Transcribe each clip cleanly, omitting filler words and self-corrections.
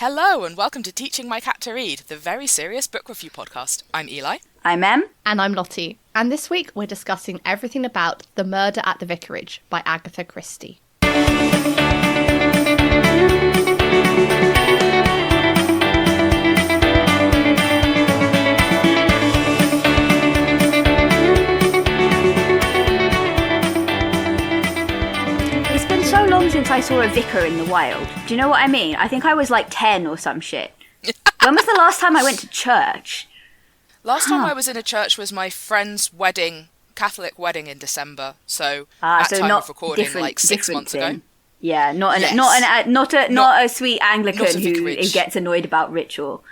Hello and welcome to Teaching My Cat to Read, the very serious book review podcast. I'm Eli. I'm Em. And I'm Lottie. And this week we're discussing everything about The Murder at the Vicarage by Agatha Christie. So long since I saw a vicar in the wild. Do you know what I mean? I think I was like 10 or some shit. When was the last time I went to church? Last time I was in a church was my friend's wedding, Catholic wedding in December. So at so time not of recording, like 6 months thing. ago. Yeah, not a sweet Anglican who gets annoyed about ritual.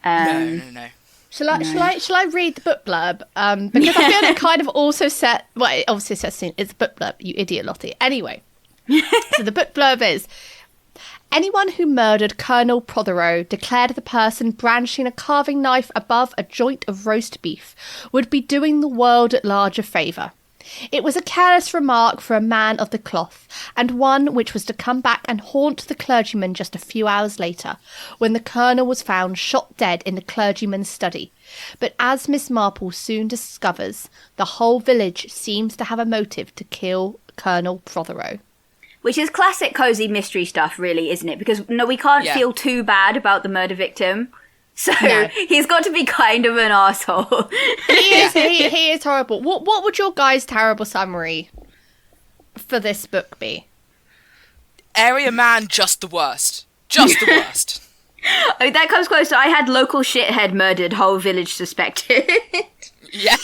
No. Shall I read the book blurb? Because I feel it kind of also set. Well, it obviously sets scene. It's a book blurb. You idiot, Lottie. Anyway. So the book blurb is: anyone who murdered Colonel Prothero declared the person brandishing a carving knife above a joint of roast beef would be doing the world at large a favour. It was a careless remark for a man of the cloth, and one which was to come back and haunt the clergyman just a few hours later, when the colonel was found shot dead in the clergyman's study. But as Miss Marple soon discovers, the whole village seems to have a motive to kill Colonel Prothero. Which is classic cozy mystery stuff, really, isn't it? Because we can't feel too bad about the murder victim. So he's got to be kind of an asshole. He is horrible. What would your guys' terrible summary for this book be? Area man, just the worst. Just the worst. Oh, that comes close. So I had local shithead murdered, whole village suspected. Yeah.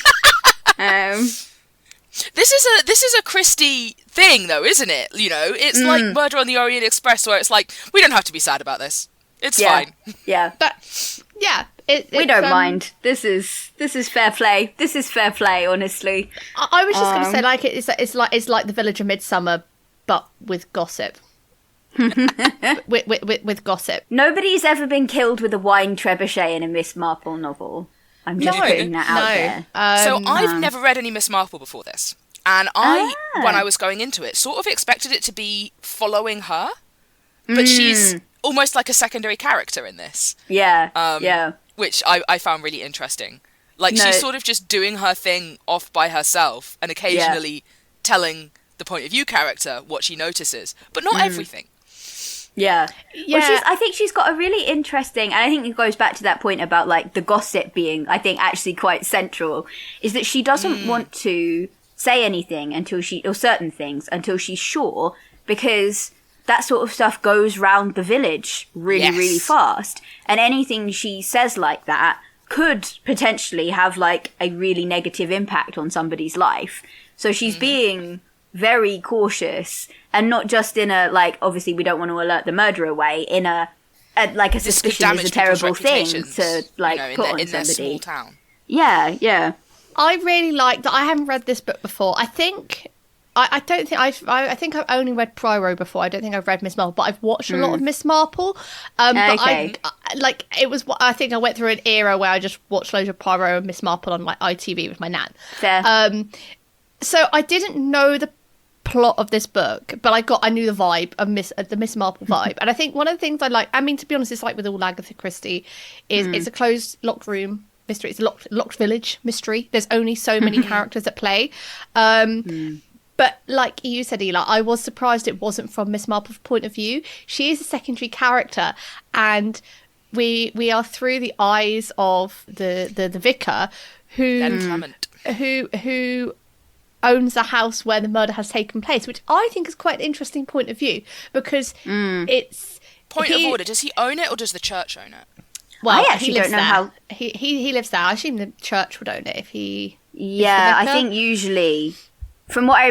This is a Christie thing, though, isn't it? You know, it's like Murder on the Orient Express, where it's like, we don't have to be sad about this. It's fine. Yeah, but yeah, we don't mind. This is fair play. This is fair play, honestly. I was just going to say, like, it's like the Village of Midsummer, but with gossip. with gossip. Nobody's ever been killed with a wine trebuchet in a Miss Marple novel. I'm just putting that out there. So I've never read any Miss Marple before this. And when I was going into it, sort of expected it to be following her. But she's almost like a secondary character in this. Yeah, Which I found really interesting. Like, she's sort of just doing her thing off by herself and occasionally telling the point of view character what she notices. But not everything. Yeah. Well, I think she's got a really interesting, and I think it goes back to that point about, like, the gossip being, I think, actually quite central, is that she doesn't want to say anything or certain things until she's sure, because that sort of stuff goes round the village really fast, and anything she says like that could potentially have, like, a really negative impact on somebody's life. So she's being very cautious, and not just in a, like, obviously we don't want to alert the murderer way, in a suspicion is a terrible thing to, like, put on somebody. Their small town. Yeah. I really like that. I haven't read this book before. I think I've only read Poirot before. I don't think I've read Miss Marple, but I've watched a lot of Miss Marple. But I think I went through an era where I just watched loads of Poirot and Miss Marple on, like, ITV with my nan. Fair. So I didn't know the plot of this book, but I knew the vibe of the Miss Marple vibe. And I think one of the things I like, I mean, to be honest, it's like with all Agatha Christie, is it's a closed, locked room mystery. It's a locked village mystery. There's only so many characters at play. But like you said, Eli, I was surprised it wasn't from Miss Marple's point of view. She is a secondary character, and we are through the eyes of the vicar who owns the house where the murder has taken place, which I think is quite an interesting point of view, because it's... Point of order, does he own it or does the church own it? Well, I actually don't know how... He lives there. I assume the church would own it if he... Yeah, I think usually... From what I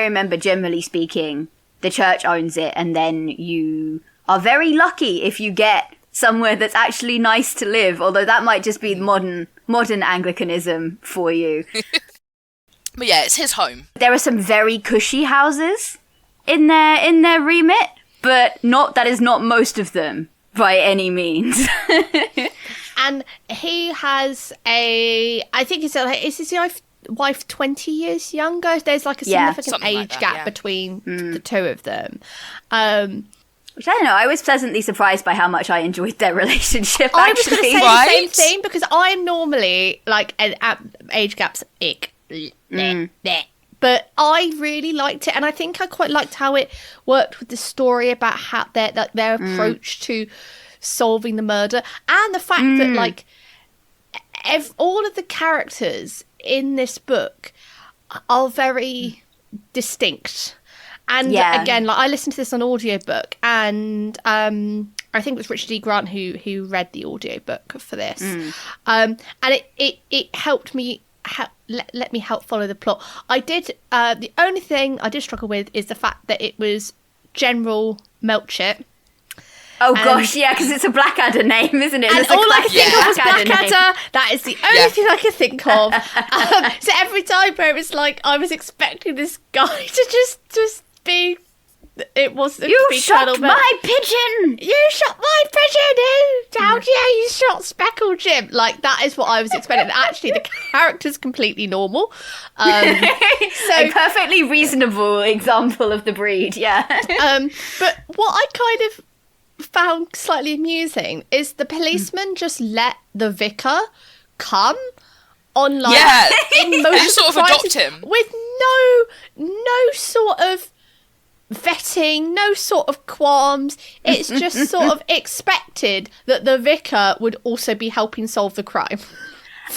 remember, generally speaking, the church owns it, and then you are very lucky if you get somewhere that's actually nice to live, although that might just be modern Anglicanism for you. But yeah, it's his home. There are some very cushy houses in their remit, but that is not most of them by any means. And he has I think is his wife 20 years younger? There's like a significant age gap between the two of them. Which I don't know. I was pleasantly surprised by how much I enjoyed their relationship. I was going to say Right? the same thing because I'm normally like an age gap's ick. But I really liked it, and I think I quite liked how it worked with the story about how their approach to solving the murder, and the fact that like all of the characters in this book are very distinct. And again, like I listened to this on audiobook, and I think it was Richard E. Grant who read the audiobook for this, and it helped me. Let me help follow the plot. I did. The only thing I did struggle with is the fact that it was General Melchett. Oh gosh, yeah, because it's a Blackadder name, isn't it? And all I could think of was Blackadder. That is the only thing I could think of. So every time where it was like I was expecting this guy to just be. It wasn't. You shot my pigeon. You shot my pigeon. How dare you shot Speckled Jim? Like that is what I was expecting. Actually, the character's completely normal. So a perfectly reasonable example of the breed. Yeah. But what I kind of found slightly amusing is the policeman just let the vicar come on like in motion sort of adopt him with no sort of vetting, no sort of qualms. It's just sort of expected that the vicar would also be helping solve the crime.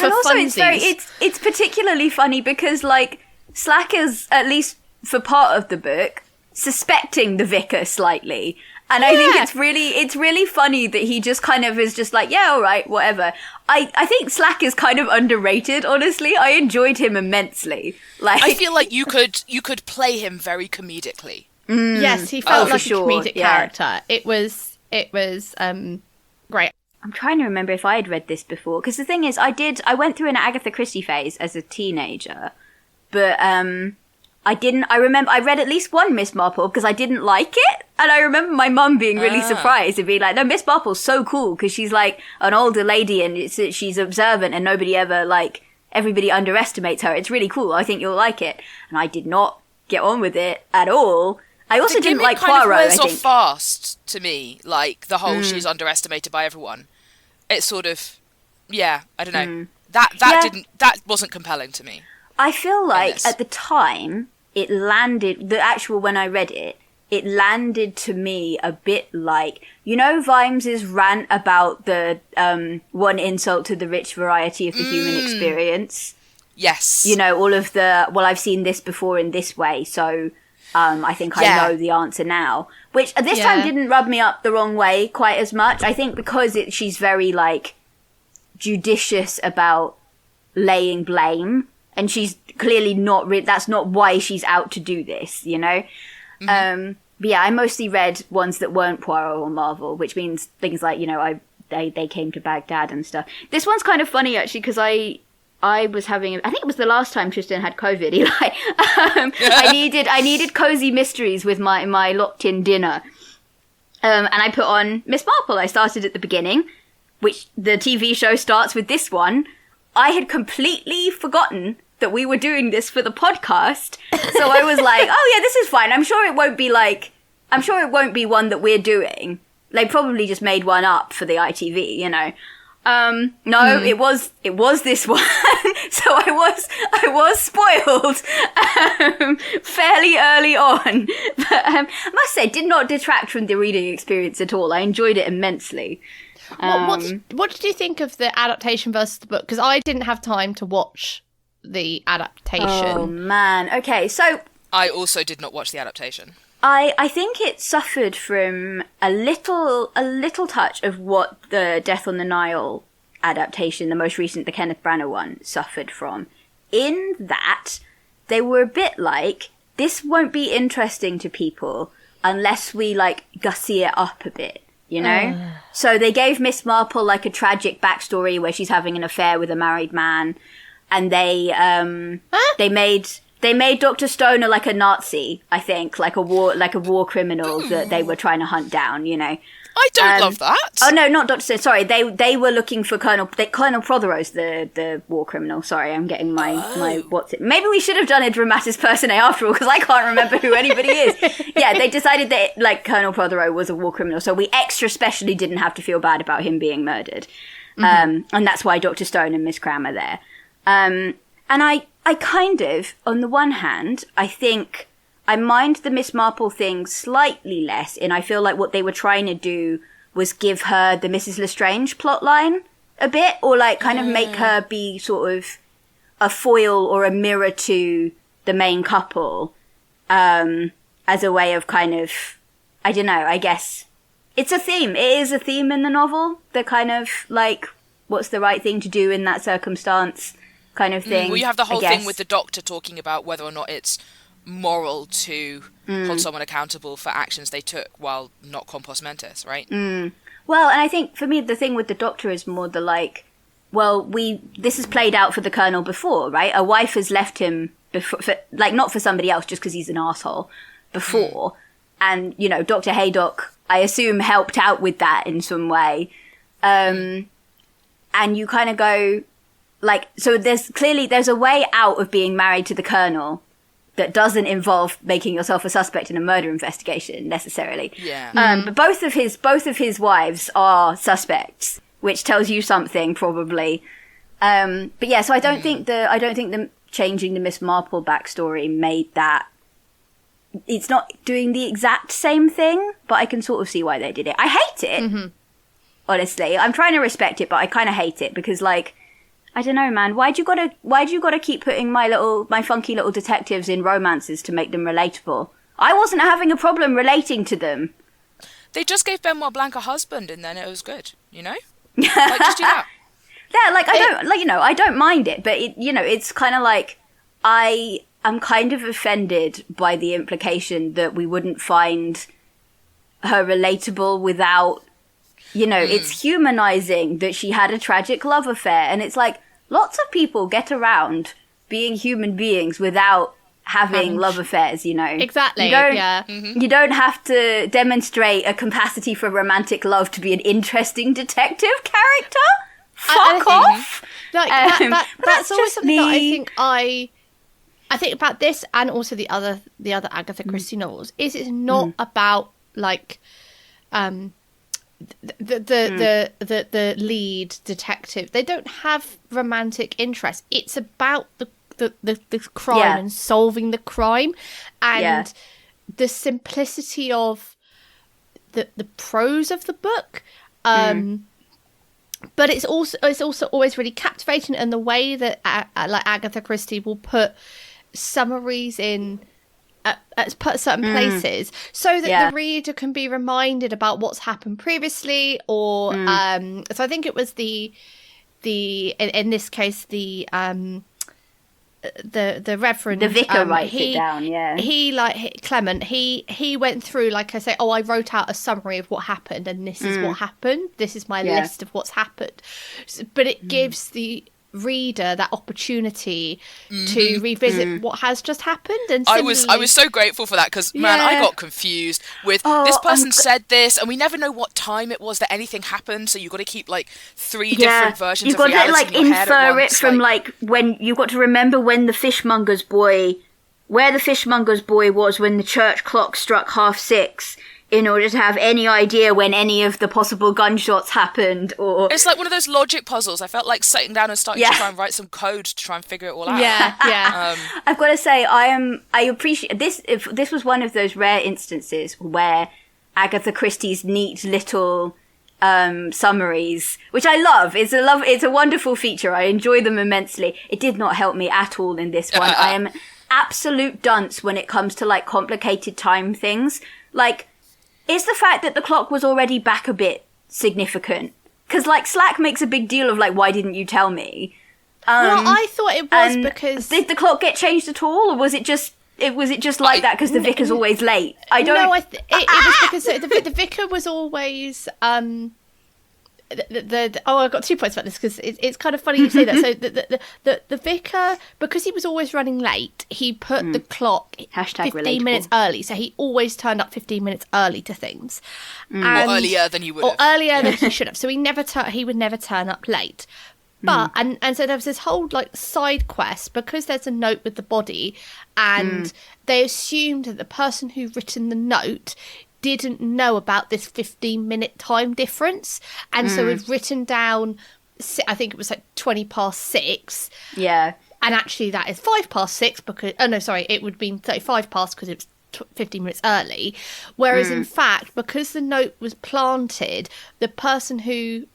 And also it's particularly funny because like Slack is, at least for part of the book, suspecting the vicar slightly. And I think it's really funny that he just kind of is just like, yeah, all right, whatever. I think Slack is kind of underrated, honestly. I enjoyed him immensely. Like I feel like you could play him very comedically. Yes, he felt like a comedic character. It was great. I'm trying to remember if I had read this before, because the thing is, I went through an Agatha Christie phase as a teenager, but I remember I read at least one Miss Marple because I didn't like it, and I remember my mum being really surprised and being like, no, Miss Marple's so cool because she's like an older lady and she's observant and everybody underestimates her. It's really cool. I think you'll like it. And I did not get on with it at all. I also didn't like Poirot, kind of wears I think. off fast to me, like the whole she's underestimated by everyone. It's sort of, I don't know. That wasn't compelling to me. I feel like at the time it landed, when I read it, it landed to me a bit like, you know, Vimes's rant about the one insult to the rich variety of the human experience. Yes. You know, all of the, well, I've seen this before in this way, so I think I know the answer now. Which this time didn't rub me up the wrong way quite as much. I think because she's very, like, judicious about laying blame. And she's clearly not, that's not why she's out to do this, you know? But yeah, I mostly read ones that weren't Poirot or Marvel, which means things like, you know, they came to Baghdad and stuff. This one's kind of funny, actually, because I was having, I think it was the last time Tristan had COVID, Eli. I needed cozy mysteries with my locked-in dinner. And I put on Miss Marple. I started at the beginning, which the TV show starts with this one. I had completely forgotten that we were doing this for the podcast. So I was like, oh yeah, this is fine. I'm sure it won't be one that we're doing. They probably just made one up for the ITV, you know. No, it was this one. So I was spoiled, fairly early on. But, I must say, did not detract from the reading experience at all. I enjoyed it immensely. What did you think of the adaptation versus the book? Because I didn't have time to watch the adaptation. Oh man. Okay, so I also did not watch the adaptation. I think it suffered from a little touch of what the Death on the Nile adaptation, the most recent, the Kenneth Branagh one, suffered from. In that, they were a bit like, this won't be interesting to people unless we, like, gussy it up a bit, you know? So they gave Miss Marple, like, a tragic backstory where she's having an affair with a married man, and they made Dr. Stoner like a Nazi, I think, like a war criminal that they were trying to hunt down, you know. I don't love that. Oh no, not Dr. Stone. Sorry, they were looking for Colonel Prothero's the war criminal. Sorry, I'm getting my what's it? Maybe we should have done a dramatis personae after all, because I can't remember who anybody is. Yeah, they decided that like Colonel Prothero was a war criminal, so we extra specially didn't have to feel bad about him being murdered, and that's why Dr. Stone and Miss Cram are there. And I kind of, on the one hand, I think I mind the Miss Marple thing slightly less, and I feel like what they were trying to do was give her the Mrs. Lestrange plotline a bit, or like kind of make her be sort of a foil or a mirror to the main couple, as a way of kind of, I don't know, I guess it's a theme. It is a theme in the novel. The kind of like, what's the right thing to do in that circumstance kind of thing. Well, you have the whole thing with the Doctor talking about whether or not it's moral to hold someone accountable for actions they took while not compos mentis, right? Well, and I think for me the thing with the Doctor is more the like, well, this has played out for the Colonel before, right? A wife has left him before, like not for somebody else, just because he's an arsehole before, and you know Dr. Haydock, I assume, helped out with that in some way, and you kind of go like, so there's a way out of being married to the Colonel that doesn't involve making yourself a suspect in a murder investigation necessarily. Yeah. But both of his wives are suspects, which tells you something probably. But yeah, so I don't think the changing the Miss Marple backstory made that. It's not doing the exact same thing, but I can sort of see why they did it. I hate it. Honestly, I'm trying to respect it, but I kind of hate it because like, I don't know, man. Why'd you gotta keep putting my funky little detectives in romances to make them relatable? I wasn't having a problem relating to them. They just gave Benoit Blanc a husband, and then it was good. You know, like just do that. Yeah, like I don't mind it, but it's kind of like I'm kind of offended by the implication that we wouldn't find her relatable without. It's humanizing that she had a tragic love affair, and it's like lots of people get around being human beings without having love affairs, Exactly. You don't have to demonstrate a capacity for romantic love to be an interesting detective character. Fuck off. Like that's always something that I think about this, and also the other Agatha Christie novels. It's not about like the lead detective. They don't have romantic interest. It's about the crime and solving the crime, and the simplicity of the prose of the book. But it's also always really captivating, and the way that like Agatha Christie will put summaries in at certain places so that the reader can be reminded about what's happened previously, or so I think it was the in this case the reverend, the vicar writes it down. Clement he went through, like I say, I wrote out a summary of what happened, and this is what happened, this is my list of what's happened. But it gives the reader that opportunity to revisit what has just happened. And I was so grateful for that, because man, I got confused with this person said this, and we never know what time it was that anything happened, so you've got to keep like three different versions of reality. You've got to like in your head at infer once. it from like when you've got to remember when the fishmonger's boy was when the church clock struck 6:30, in order to have any idea when any of the possible gunshots happened. Or it's like one of those logic puzzles. I felt like sitting down and starting to try and write some code to try and figure it all out. I've got to say, I appreciate this. If this was one of those rare instances where Agatha Christie's neat little summaries, which I love. It's a wonderful feature. I enjoy them immensely. It did not help me at all in this one. I am absolute dunce when it comes to like complicated time things. Like, is the fact that the clock was already back a bit significant? Because, like, Slack makes a big deal of, like, why didn't you tell me? Well, I thought it was because... Did the clock get changed at all, or was it just like that because the vicar's always late? I don't... No, it was because the vicar was always... I've got 2 points about this because it's kind of funny you say that. So the vicar, because he was always running late, he put the clock Hashtag 15 relatable. minutes early. So he always turned up 15 minutes early to things, Or earlier than he would have. or earlier than he should have. So he would never turn up late. But and so there was this whole like side quest because there's a note with the body, and they assumed that the person who written the note didn't know about this 15-minute time difference, and so had written down, I think it was like 20 past 6. Yeah. And actually that is 5 past 6 because it would have been 35 past because it was 15 minutes early. Whereas in fact, because the note was planted, the person who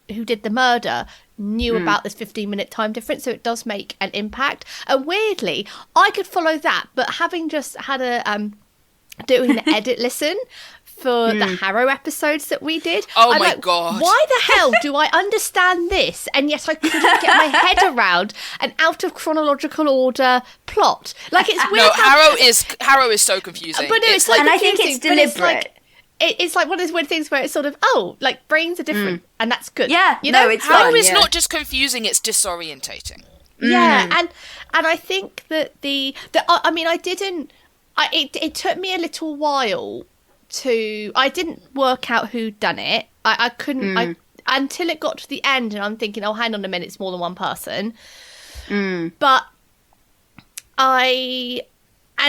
did the murder knew about this 15-minute time difference, so it does make an impact. And weirdly, I could follow that, but having just had a doing the edit listen for the Harrow episodes that we did, Oh I'm my like, God. why the hell do I understand this and yet I couldn't get my head around an out of chronological order plot? Like, it's weird. No, Harrow is so confusing. But no, it's like, and I think it's confusing, but it's deliberate. like, it's like one of those weird things where it's sort of, like brains are different, and that's good. Yeah, you know, it's Harrow fun, is yeah. not just confusing; it's disorientating. Yeah, and I think that I mean, it took me a little while I didn't work out who done it. I couldn't until it got to the end, and I'm thinking, oh, hang on a minute, it's more than one person. But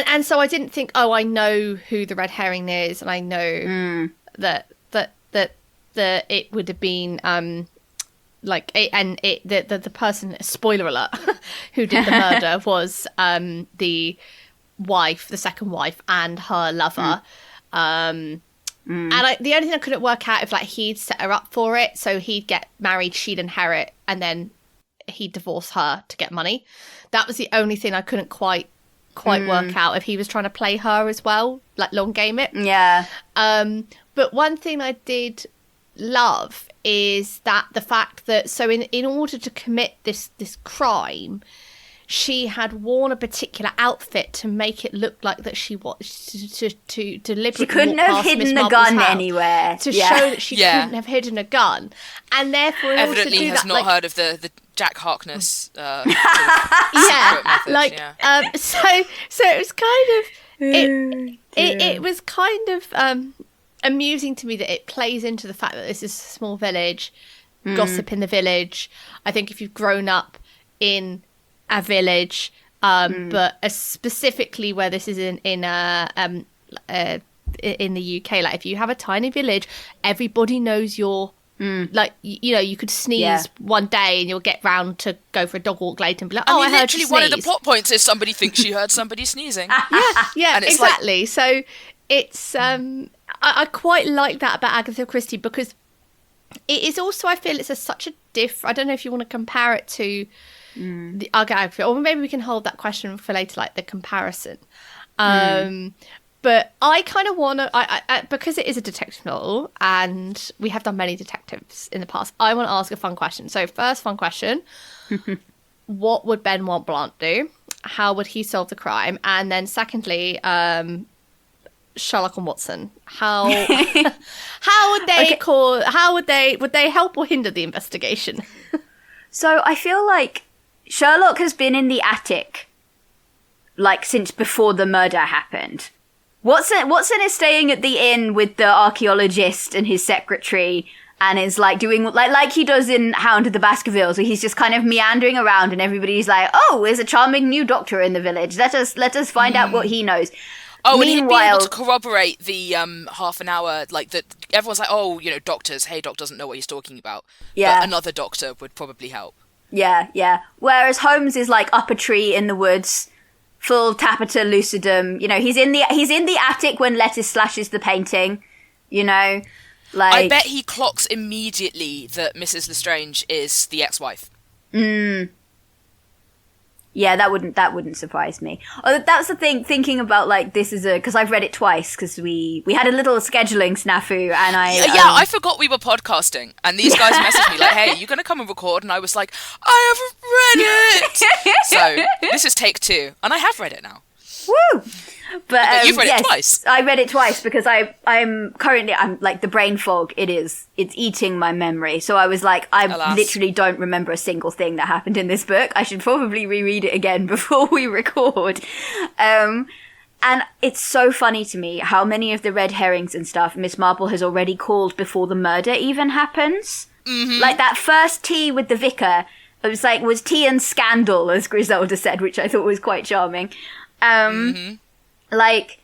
and so I didn't think, oh, I know who the red herring is, and I know that it would have been the person, spoiler alert, who did the murder was the wife, the second wife, and her lover. And the only thing I couldn't work out if like he'd set her up for it, so he'd get married, she'd inherit, and then he'd divorce her to get money. That was the only thing I couldn't quite work out, if he was trying to play her as well, like long game it. Yeah. But one thing I did love is that the fact that, so in order to commit this crime, she had worn a particular outfit to make it look like that she was to deliberately. She couldn't walk have past hidden Miss the Marple's gun house anywhere. to show that she couldn't have hidden a gun, and therefore in order Evidently, to do has that, not like, heard of the Jack Harkness sort of secret method, like yeah. so it was kind of it was kind of amusing to me that it plays into the fact that this is a small village, gossip in the village. I think if you've grown up in a village, but specifically where this is in the UK, like if you have a tiny village, everybody knows you're like, you know, you could sneeze one day and you'll get round to go for a dog walk later and be like, oh, I heard literally you one of the sneeze. plot points is somebody thinks she heard somebody sneezing. Yeah, And it's exactly. So it's I quite like that about Agatha Christie, because it is also, I feel it's such a I don't know if you want to compare it to the Agatha, or maybe we can hold that question for later, like the comparison. But I kind of want to, I because it is a detective novel and we have done many detectives in the past, I want to ask a fun question. So first fun question, what would Benoit Blanc do? How would he solve the crime? And then secondly, Sherlock and Watson, how would they would they help or hinder the investigation? So I feel like Sherlock has been in the attic like since before the murder happened. Watson is staying at the inn with the archaeologist and his secretary, and is like doing like he does in Hound of the Baskervilles, where he's just kind of meandering around and everybody's like, oh, there's a charming new doctor in the village, let us find out what he knows. Oh, and he'd be Meanwhile, able to corroborate the half an hour, like that. Everyone's like, oh, you know, doctors. Hey, Doc doesn't know what he's talking about. Yeah. But another doctor would probably help. Yeah. Whereas Holmes is like up a tree in the woods, full tapetum lucidum. You know, he's in the attic when Lettuce slashes the painting. You know, like I bet he clocks immediately that Mrs. Lestrange is the ex-wife. Yeah, that wouldn't surprise me. Oh, that's the thing. Thinking about like this is because I've read it twice because we had a little scheduling snafu, and I forgot we were podcasting, and these guys messaged me like, "Hey, you gonna come and record?" And I was like, "I haven't read it." So this is take 2, and I have read it now. Woo! But you've read it twice. I read it twice because I'm currently like the brain fog. It's eating my memory. So I was like, I literally don't remember a single thing that happened in this book. I should probably reread it again before we record. And it's so funny to me how many of the red herrings and stuff Miss Marple has already called before the murder even happens. Mm-hmm. Like that first tea with the vicar, it was like, was tea and scandal, as Griselda said, which I thought was quite charming. Like,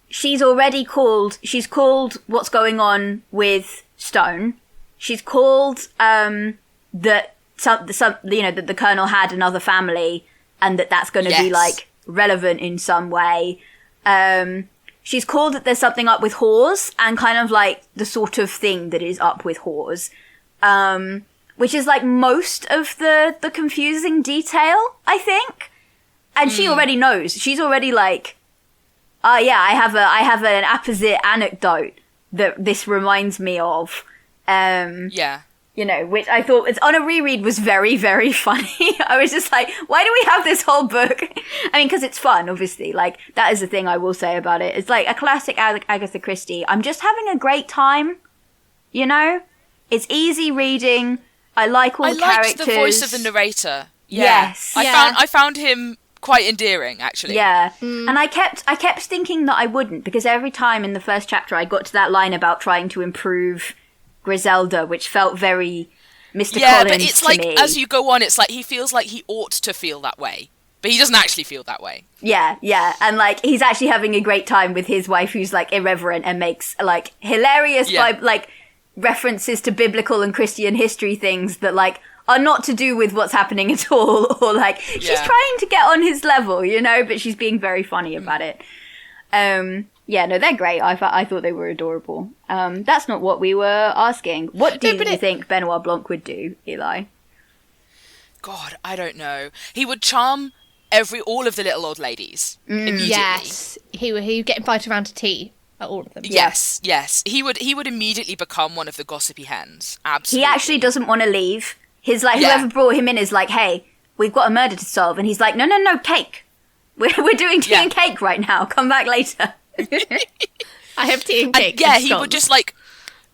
she's called what's going on with Stone. She's called, that the Colonel had another family and that's going to be, like, relevant in some way. She's called that there's something up with whores and kind of, like, the sort of thing that is up with whores. Which is, like, most of the confusing detail, I think. And she already knows. She's already like, oh yeah, I have an apposite anecdote that this reminds me of. You know, which I thought on a reread was very, very funny. I was just like, why do we have this whole book? I mean, because it's fun, obviously. Like, that is the thing I will say about it. It's like a classic Agatha Christie. I'm just having a great time, you know? It's easy reading. I like all the characters. I liked the voice of the narrator. Yeah. Yes. I found him quite endearing, actually. Yeah. And I kept thinking that I wouldn't, because every time in the first chapter I got to that line about trying to improve Griselda, which felt very Mr. Collins yeah, but it's like, me. As you go on, it's like he feels like he ought to feel that way, but he doesn't actually feel that way. Yeah, and like he's actually having a great time with his wife, who's like irreverent and makes like hilarious like references to biblical and Christian history things that like are not to do with what's happening at all, or like she's trying to get on his level, you know, but she's being very funny about it. Yeah, no, they're great. I thought they were adorable. That's not what we were asking. What do you think Benoit Blanc would do, Eli? God, I don't know. He would charm all of the little old ladies immediately. Yes, he would get invited around to tea at all of them. Yes. He would immediately become one of the gossipy hens. Absolutely. He actually doesn't want to leave. His like whoever brought him in is like, hey, we've got a murder to solve, and he's like, no, cake. We're doing tea and cake right now. Come back later. I have tea and cake. And he would just like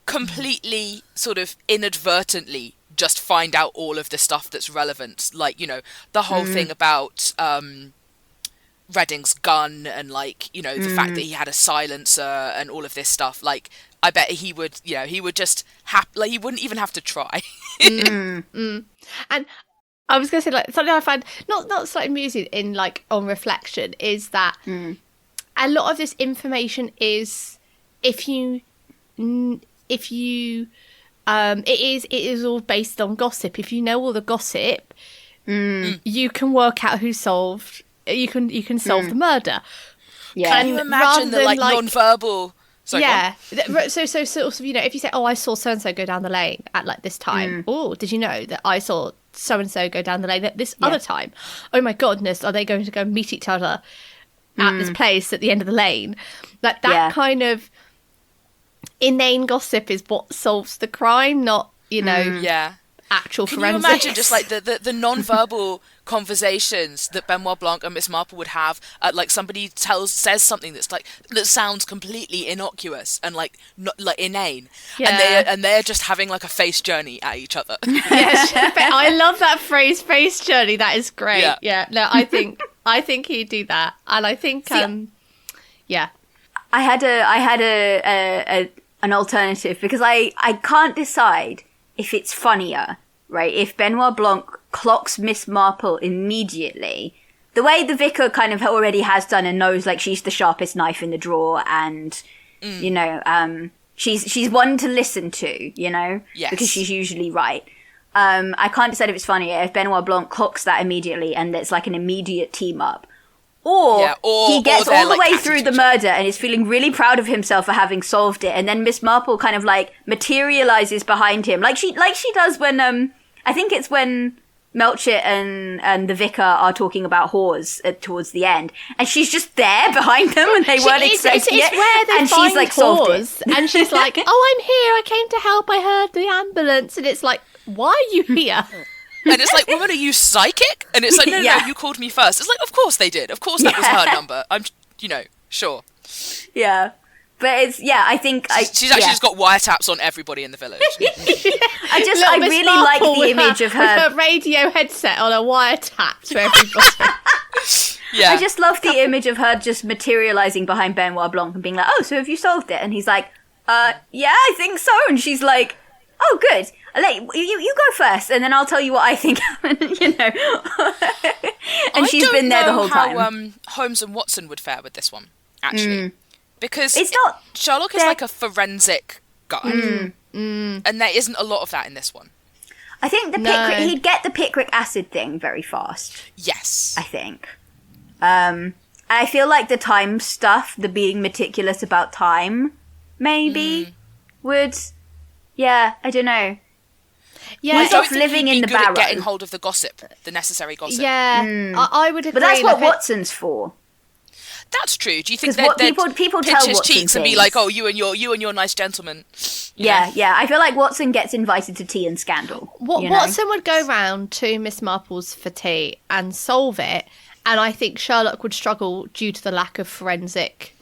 completely sort of inadvertently just find out all of the stuff that's relevant, like, you know, the whole thing about Redding's gun and like, you know, the fact that he had a silencer and all of this stuff. Like, I bet he would, you know, he would just he wouldn't even have to try. And I was going to say, like, something I find not slightly amusing in like on reflection is that a lot of this information is it is all based on gossip. If you know all the gossip, you can work out who solved. You can solve the murder. Yeah. Can you imagine the like non-verbal? Sorry, yeah. So sort of, you know, if you say, oh, I saw so and so go down the lane at like this time. Oh, did you know that I saw so and so go down the lane at this other time? Oh my goodness, are they going to go meet each other at this place at the end of the lane? Like that kind of inane gossip is what solves the crime, not, you know, actual forensics. Can you imagine just like the non-verbal conversations that Benoit Blanc and Miss Marple would have? Like somebody says something that sounds completely innocuous and like not like inane, and they're just having like a face journey at each other. Yes, I love that phrase, face journey. That is great. Yeah. No, I think he'd do that, and I think I had an alternative because I can't decide if it's funnier, right? If Benoit Blanc clocks Miss Marple immediately, the way the vicar kind of already has done and knows like she's the sharpest knife in the drawer, and you know, she's one to listen to, you know, because she's usually right. I can't decide if it's funnier if Benoit Blanc clocks that immediately and it's like an immediate team up. Or he gets all the way through the murder and is feeling really proud of himself for having solved it, and then Miss Marple kind of like materializes behind him, like she does when I think it's when Melchett and the vicar are talking about whores towards the end, and she's just there behind them and they weren't expecting it. Where they and find she's like whores, solved it. And she's like, "Oh, I'm here. I came to help. I heard the ambulance." And it's like, "Why are you here?" And it's like, woman, are you psychic? And it's like, no, you called me first. It's like, of course they did. Of course that was her number. I'm, sure. Yeah. But it's, I think she's actually just got wiretaps on everybody in the village. I really like the image of her. With her radio headset on a wiretap to everybody. I just love the image of her just materializing behind Benoit Blanc and being like, oh, so have you solved it? And he's like, yeah, I think so. And she's like, oh, good. You go first, and then I'll tell you what I think happened, And she's been there the whole time. I don't know how Holmes and Watson would fare with this one, actually. Because it's not Sherlock is like a forensic guy, and there isn't a lot of that in this one. I think he'd get the picric acid thing very fast. Yes, I think. I feel like the time stuff, the being meticulous about time, maybe would. Yeah, I don't know. Yeah, he's off living in the barrow, getting hold of the gossip, the necessary gossip. Yeah, I would agree. But that's what Watson's for. That's true. Do you think people pinch tell his Watson cheeks and be like, "Oh, you and your nice gentleman"? Yeah. I feel like Watson gets invited to tea and scandal. Watson would go round to Miss Marple's for tea and solve it, and I think Sherlock would struggle due to the lack of forensic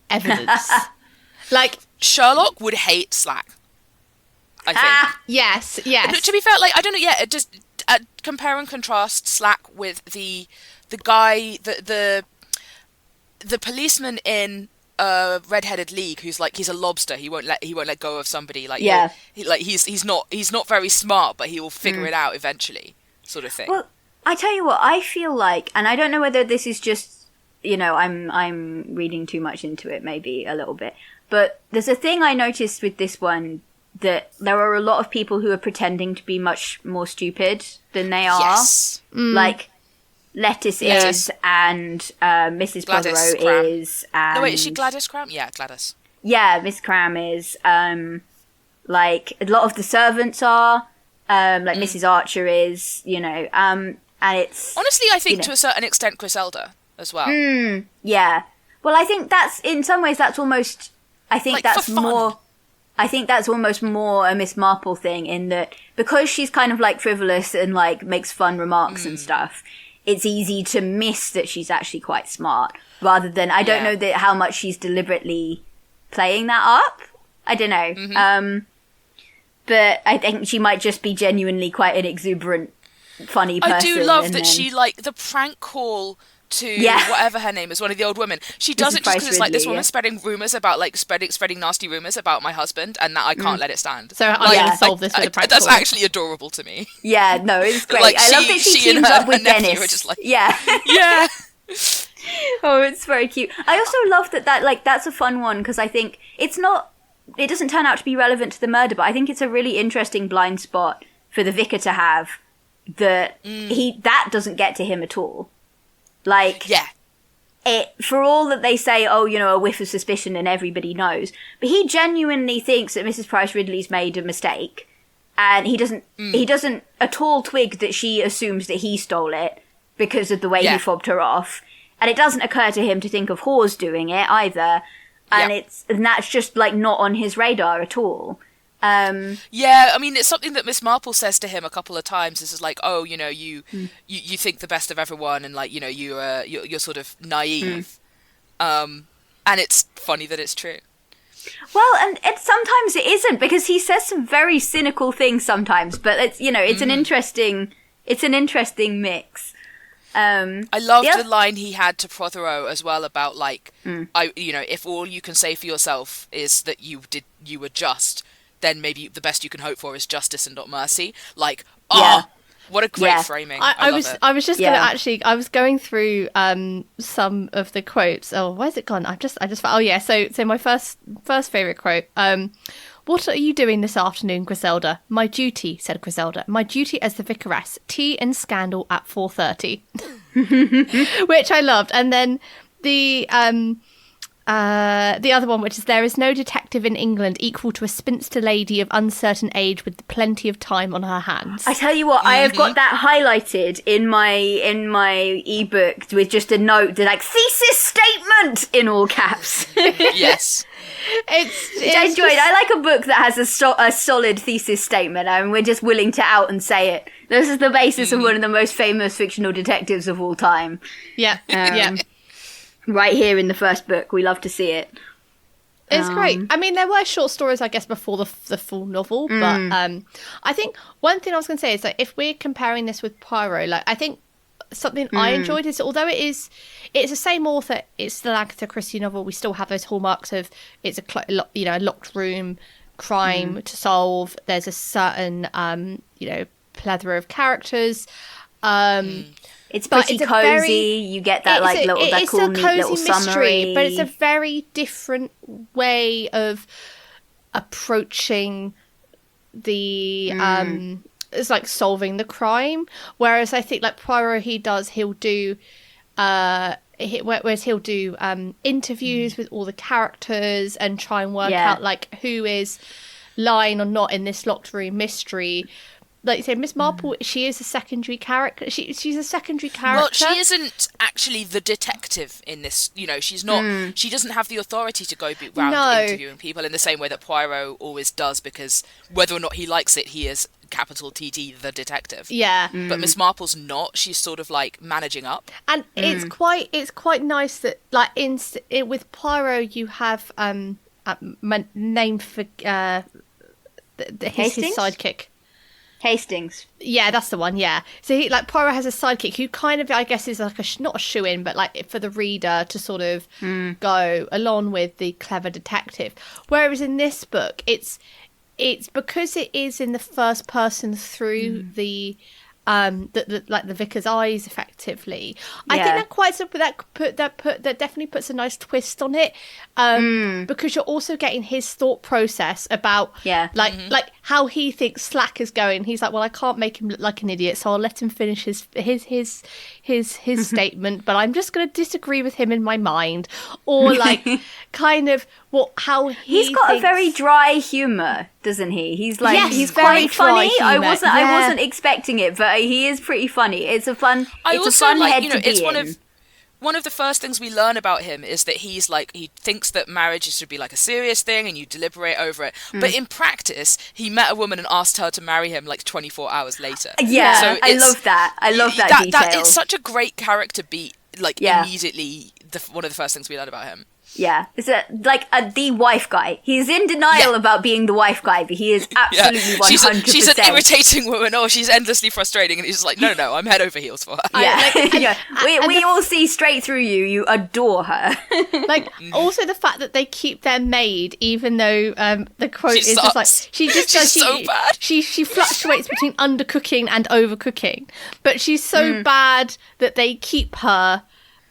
evidence. Like Sherlock would hate Slack. I think. Yes. To be fair, I don't know. Yeah, just compare and contrast Slack with the guy the policeman in Red-Headed League who's like, he's a lobster. He won't let go of somebody. Like, he's not very smart, but he will figure it out eventually, sort of thing. Well, I tell you what, I feel like, and I don't know whether this is just, I'm reading too much into it, maybe a little bit, but there's a thing I noticed with this one, that there are a lot of people who are pretending to be much more stupid than they are. Yes. Like, Lettuce is, and Mrs. Gladys Prothero Cram. is, and... No, wait, is she Gladys Cram? Yeah, Gladys. Yeah, Miss Cram is, like, a lot of the servants are, like Mrs. Archer is, and it's... Honestly, I think to a certain extent Griselda as well. Yeah. Well, I think that's, in some ways, that's almost... I think like, that's for fun. more... I think that's almost more a Miss Marple thing, in that because she's kind of like frivolous and like makes fun remarks and stuff, it's easy to miss that she's actually quite smart, rather than, I don't know how much she's deliberately playing that up. I don't know. But I think she might just be genuinely quite an exuberant, funny person. I do love that she, like, the prank call to whatever her name is, one of the old women. She does it just because it's like, this woman's spreading rumours about, like, spreading nasty rumours about my husband, and that I can't let it stand. So I'm going to solve this with a prank That's call. actually adorable to me. Yeah, no, it's great. Like, I love that she teams up with Dennis. Are just like, yeah. Oh, it's very cute. I also love that like, that's a fun one, because I think it doesn't turn out to be relevant to the murder, but I think it's a really interesting blind spot for the vicar to have, that that doesn't get to him at all. Like, for all that they say, oh, a whiff of suspicion and everybody knows, but he genuinely thinks that Mrs. Price Ridley's made a mistake, and he doesn't at all twig that she assumes that he stole it because of the way he fobbed her off, and it doesn't occur to him to think of Hawes doing it either, and that's just like not on his radar at all. I mean, it's something that Miss Marple says to him a couple of times. This is like, oh, you think the best of everyone, and like, you're sort of naive, and it's funny that it's true. Well, and sometimes it isn't, because he says some very cynical things sometimes, but it's it's an interesting mix. I loved the line he had to Prothero as well about like, if all you can say for yourself is that you were just, then maybe the best you can hope for is justice and not mercy. Like, what a great framing. I was going through some of the quotes. Oh, where's it gone? I just oh yeah. So my first favourite quote. What are you doing this afternoon, Griselda? My duty, said Griselda. My duty as the vicaress. Tea and scandal at 4:30. Which I loved. And then the The other one, which is, there is no detective in England equal to a spinster lady of uncertain age with plenty of time on her hands. I tell you what, I have got that highlighted in my ebook with just a note, like, thesis statement in all caps. Yes. I enjoyed it. I like a book that has a solid thesis statement, and we're just willing to out and say it. This is the basis of one of the most famous fictional detectives of all time. Yeah, yeah. Right here in the first book. We love to see it. It's great. I mean, there were short stories, I guess, before the full novel, but I think one thing I was going to say is that if we're comparing this with Poirot, like, I think something I enjoyed is, although it's the same author, it's the Agatha Christie novel, we still have those hallmarks of it's a locked room, crime to solve. There's a certain plethora of characters. It's pretty cozy. You get that little cool, neat little summary. But it's a very different way of approaching the it's like solving the crime. Whereas I think like Poirot, he'll do interviews with all the characters and try and work out like who is lying or not in this locked room mystery. Like you say, Miss Marple, she is a secondary character. She's a secondary character. Well, she isn't actually the detective in this. She's not. She doesn't have the authority to go around interviewing people in the same way that Poirot always does, because whether or not he likes it, he is capital TT the detective. Yeah. But Miss Marple's not. She's sort of like managing up. And it's quite nice that like with Poirot you have name for his sidekick. Hastings. Yeah, that's the one, yeah. So Poirot has a sidekick who kind of, I guess, is like not a shoo-in, but like for the reader to sort of go along with the clever detective. Whereas in this book, it's because it is in the first person through the vicar's eyes, effectively. I think that definitely puts a nice twist on it, because you're also getting his thought process about like how he thinks Slack is going. He's like, well, I can't make him look like an idiot, so I'll let him finish his statement, but I'm just going to disagree with him in my mind, or like kind of how he's got a very dry humour, doesn't he? He's like he's very quite funny. I humor. wasn't expecting it, but he is pretty funny. It's a fun. I it's also a fun like, head to it's be one in. of one of the first things we learn about him is that he thinks that marriage should be like a serious thing and you deliberate over it. But in practice, he met a woman and asked her to marry him like 24 hours later. Yeah, so I love that. I love that detail. It's such a great character beat, like immediately one of the first things we learn about him. Yeah, it's the wife guy. He's in denial about being the wife guy, but he is absolutely 100%. She's an irritating woman, or she's endlessly frustrating, and he's just like, no, I'm head over heels for her. Yeah, we all see straight through you. You adore her. Like, also the fact that they keep their maid, even though the quote is just like she's so bad. She fluctuates between undercooking and overcooking, but she's so bad that they keep her.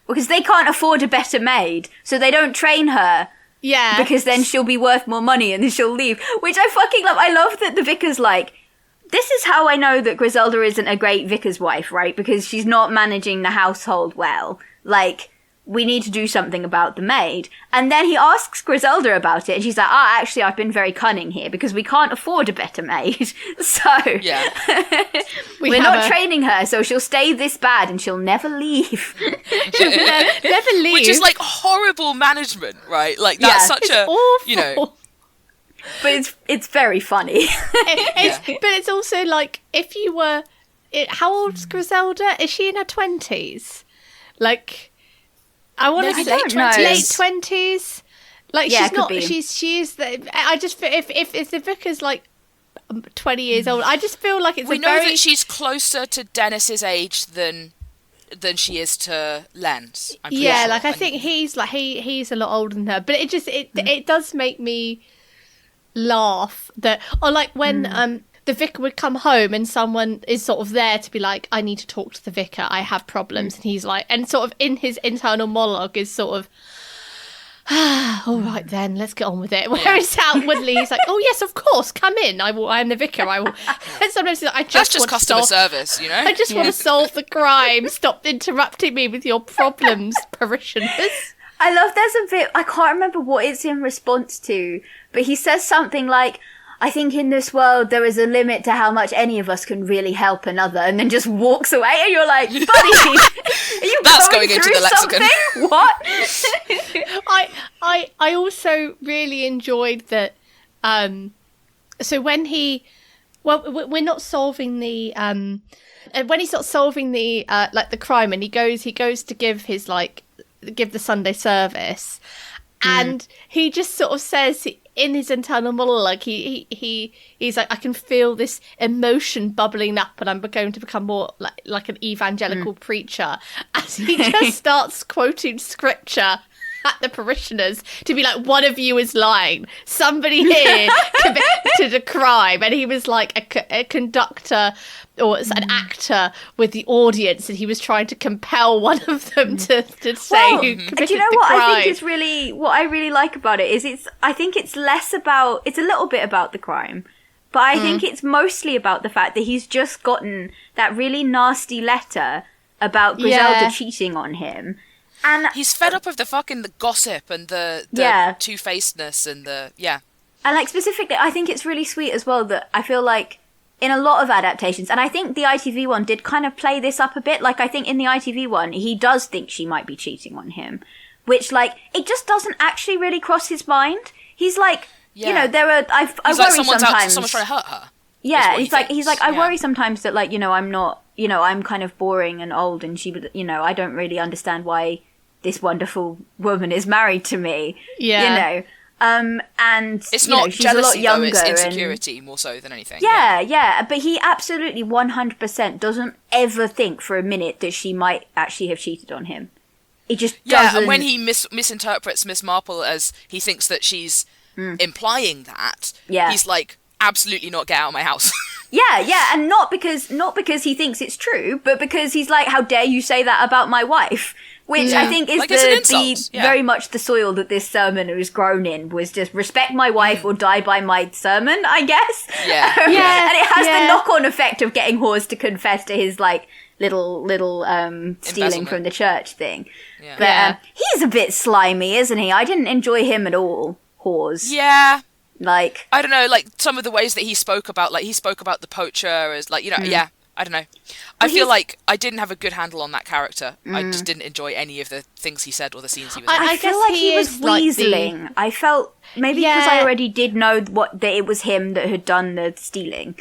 Because they can't afford a better maid, so they don't train her. Yeah. Because then she'll be worth more money and then she'll leave. Which I fucking love. I love that the vicar's like, this is how I know that Griselda isn't a great vicar's wife, right? Because she's not managing the household well. Like, we need to do something about the maid. And then he asks Griselda about it, and she's like, actually, I've been very cunning here because we can't afford a better maid. So, we're not training her, so she'll stay this bad and she'll never leave. She'll never leave. Which is like horrible management, right? Like, that's such a, awful. But it's very funny. But it's also like, if you were, how old's Griselda? Is she in her 20s? Like, I want to say late 20s. Like, she's not. She's. I just feel if the vicar's like 20 years old, I just feel like we know that she's closer to Dennis's age than she is to Len's. Yeah, like I think he's a lot older than her, but it does make me laugh that, or like when the vicar would come home and someone is sort of there to be like, I need to talk to the vicar, I have problems. And he's like, and sort of in his internal monologue is sort of, all right then, let's get on with it. Whereas outwardly he's like, oh yes, of course, come in. I'm the vicar. I will. And sometimes he's like, that's just customer service, you know? I just want to solve the crime. Stop interrupting me with your problems, parishioners. I love there's a bit, I can't remember what it's in response to, but he says something like, I think in this world there is a limit to how much any of us can really help another, and then just walks away, and you're like, buddy, are you That's going into through the lexicon. something? What? I also really enjoyed that. So when we're not solving the when he's not solving the like the crime, and he goes to give his give the Sunday service, and he just sort of says in his internal monologue, he's like, I can feel this emotion bubbling up, and I'm going to become more like an evangelical preacher, as he just starts quoting scripture at the parishioners to be like, one of you is lying, somebody here committed a crime. And he was like a conductor or an actor with the audience, and he was trying to compel one of them to say who committed do you know the what crime. I think is really, what I really like about it is I think it's less about, it's a little bit about the crime, but I think it's mostly about the fact that he's just gotten that really nasty letter about Griselda cheating on him. And he's fed up of the gossip and the two-facedness and and like specifically, I think it's really sweet as well that I feel like in a lot of adaptations, and I think the ITV one did kind of play this up a bit. Like, I think in the ITV one, he does think she might be cheating on him, which, like, it just doesn't actually really cross his mind. He's like, you know, there are, I worry sometimes. Someone's trying to hurt her. Yeah, he's like, I worry sometimes that, like, I'm not, I'm kind of boring and old, and she would, I don't really understand why this wonderful woman is married to me. Yeah. And it's not she's jealousy, a lot younger, though, it's insecurity more so than anything. Yeah, but he absolutely 100% doesn't ever think for a minute that she might actually have cheated on him. It just doesn't. Yeah, and when he misinterprets Miss Marple as he thinks that she's implying that, he's like, absolutely not, get out of my house. Yeah, and not because he thinks it's true, but because he's like, how dare you say that about my wife? Which I think is like the very much the soil that this sermon was grown in, was just respect my wife or die by my sermon, I guess. Yeah. And it has the knock-on effect of getting whores to confess to his like little stealing from the church thing. Yeah. But he's a bit slimy, isn't he? I didn't enjoy him at all. Whores. Yeah. Like, I don't know, like some of the ways that he spoke about the poacher as like, I don't know. I feel like I didn't have a good handle on that character. I just didn't enjoy any of the things he said or the scenes he was in. I feel like he was weaseling. I felt, maybe because I already did know that it was him that had done the stealing.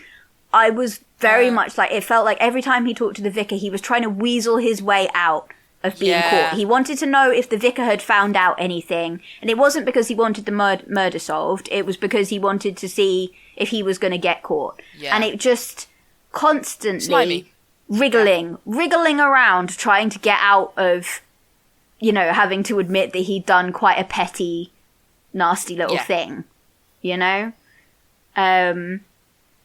I was very much like, it felt like every time he talked to the vicar, he was trying to weasel his way out of being caught. He wanted to know if the vicar had found out anything, and it wasn't because he wanted the murder solved. It was because he wanted to see if he was going to get caught. And it just constantly wriggling around trying to get out of, having to admit that he'd done quite a petty, nasty little thing,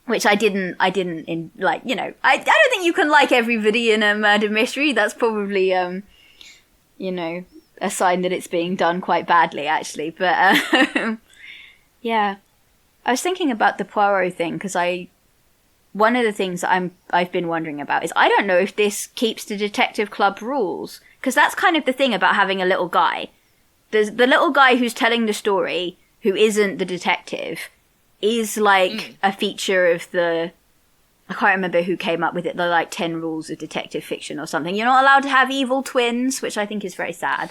which I didn't I don't think you can like everybody in a murder mystery. That's probably, a sign that it's being done quite badly, actually. But, yeah. I was thinking about the Poirot thing, because one of the things that I've been wondering about is, I don't know if this keeps the Detective Club rules, because that's kind of the thing about having a little guy. There's the little guy who's telling the story, who isn't the detective, is like a feature of I can't remember who came up with it, the like 10 rules of detective fiction or something. You're not allowed to have evil twins, which I think is very sad.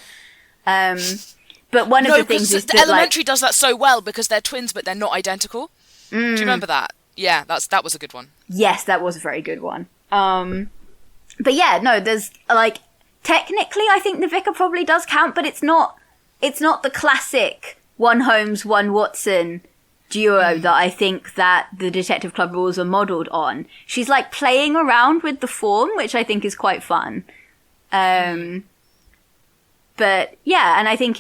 But one of the things is that Elementary does that so well, because they're twins but they're not identical. Do you remember that? Yeah, that was a good one. Yes, that was a very good one. But yeah, no, there's like, technically I think the Vicar probably does count, but it's not the classic one Holmes, one Watson duo that I think that the Detective Club rules are modelled on. She's like playing around with the form, which I think is quite fun. But yeah, and I think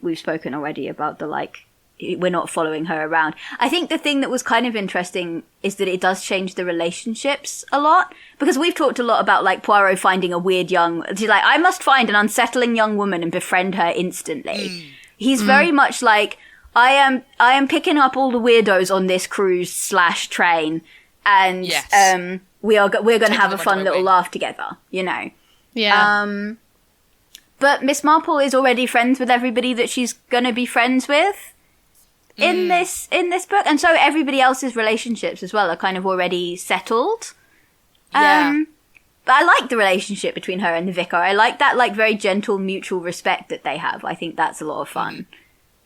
we've spoken already about the like, we're not following her around. I think the thing that was kind of interesting is that it does change the relationships a lot, because we've talked a lot about like Poirot finding a weird she's like, I must find an unsettling young woman and befriend her instantly. He's very much like, I am picking up all the weirdos on this cruise / train, and we're going to have a fun little laugh together, Yeah. But Miss Marple is already friends with everybody that she's going to be friends with in this book. And so everybody else's relationships as well are kind of already settled. Yeah. But I like the relationship between her and the vicar. I like that, like, very gentle mutual respect that they have. I think that's a lot of fun.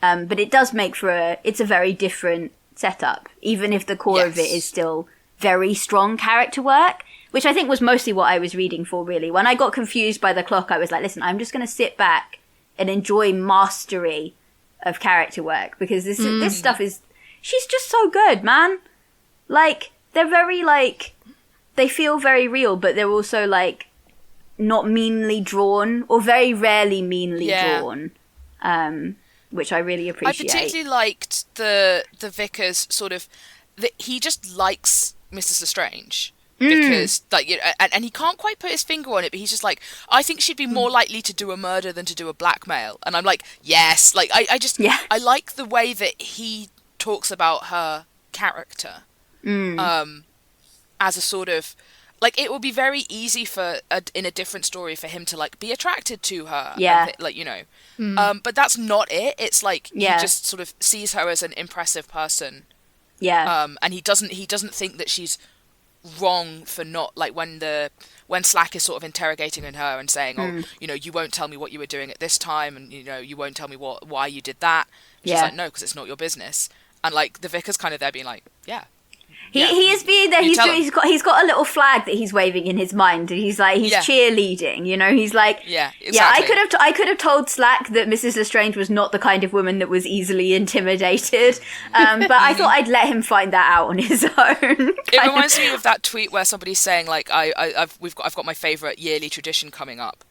But it does make for it's a very different setup, even if the core of it is still very strong character work, which I think was mostly what I was reading for, really. When I got confused by the clock, I was like, listen, I'm just going to sit back and enjoy mastery of character work, because this stuff is, she's just so good, man. Like, they're very, like, they feel very real, but they're also, like, not meanly drawn, or very rarely meanly drawn, which I really appreciate. I particularly liked the vicar's sort of, he just likes Mrs. Lestrange. Because, like, you know, and he can't quite put his finger on it, but he's just like, I think she'd be more likely to do a murder than to do a blackmail. And I'm like, yes. Like, I just, I like the way that he talks about her character. As a sort of, like, it would be very easy for, in a different story, for him to, like, be attracted to her. Yeah. And, like, you know. But that's not it. It's like, he just sort of sees her as an impressive person. Yeah. And he doesn't think that she's wrong for not, like, when Slack is sort of interrogating her and saying, oh, you know, you won't tell me what you were doing at this time, and, you know, you won't tell me why you did that. She's like, no, because it's not your business. And, like, the vicar's kind of there being like, he is being there. He's got a little flag that he's waving in his mind, and he's like, he's cheerleading. You know, he's like, exactly. I could have told Slack that Mrs. Lestrange was not the kind of woman that was easily intimidated, but I thought I'd let him find that out on his own. It reminds me of that tweet where somebody's saying, like, I've got my favourite yearly tradition coming up,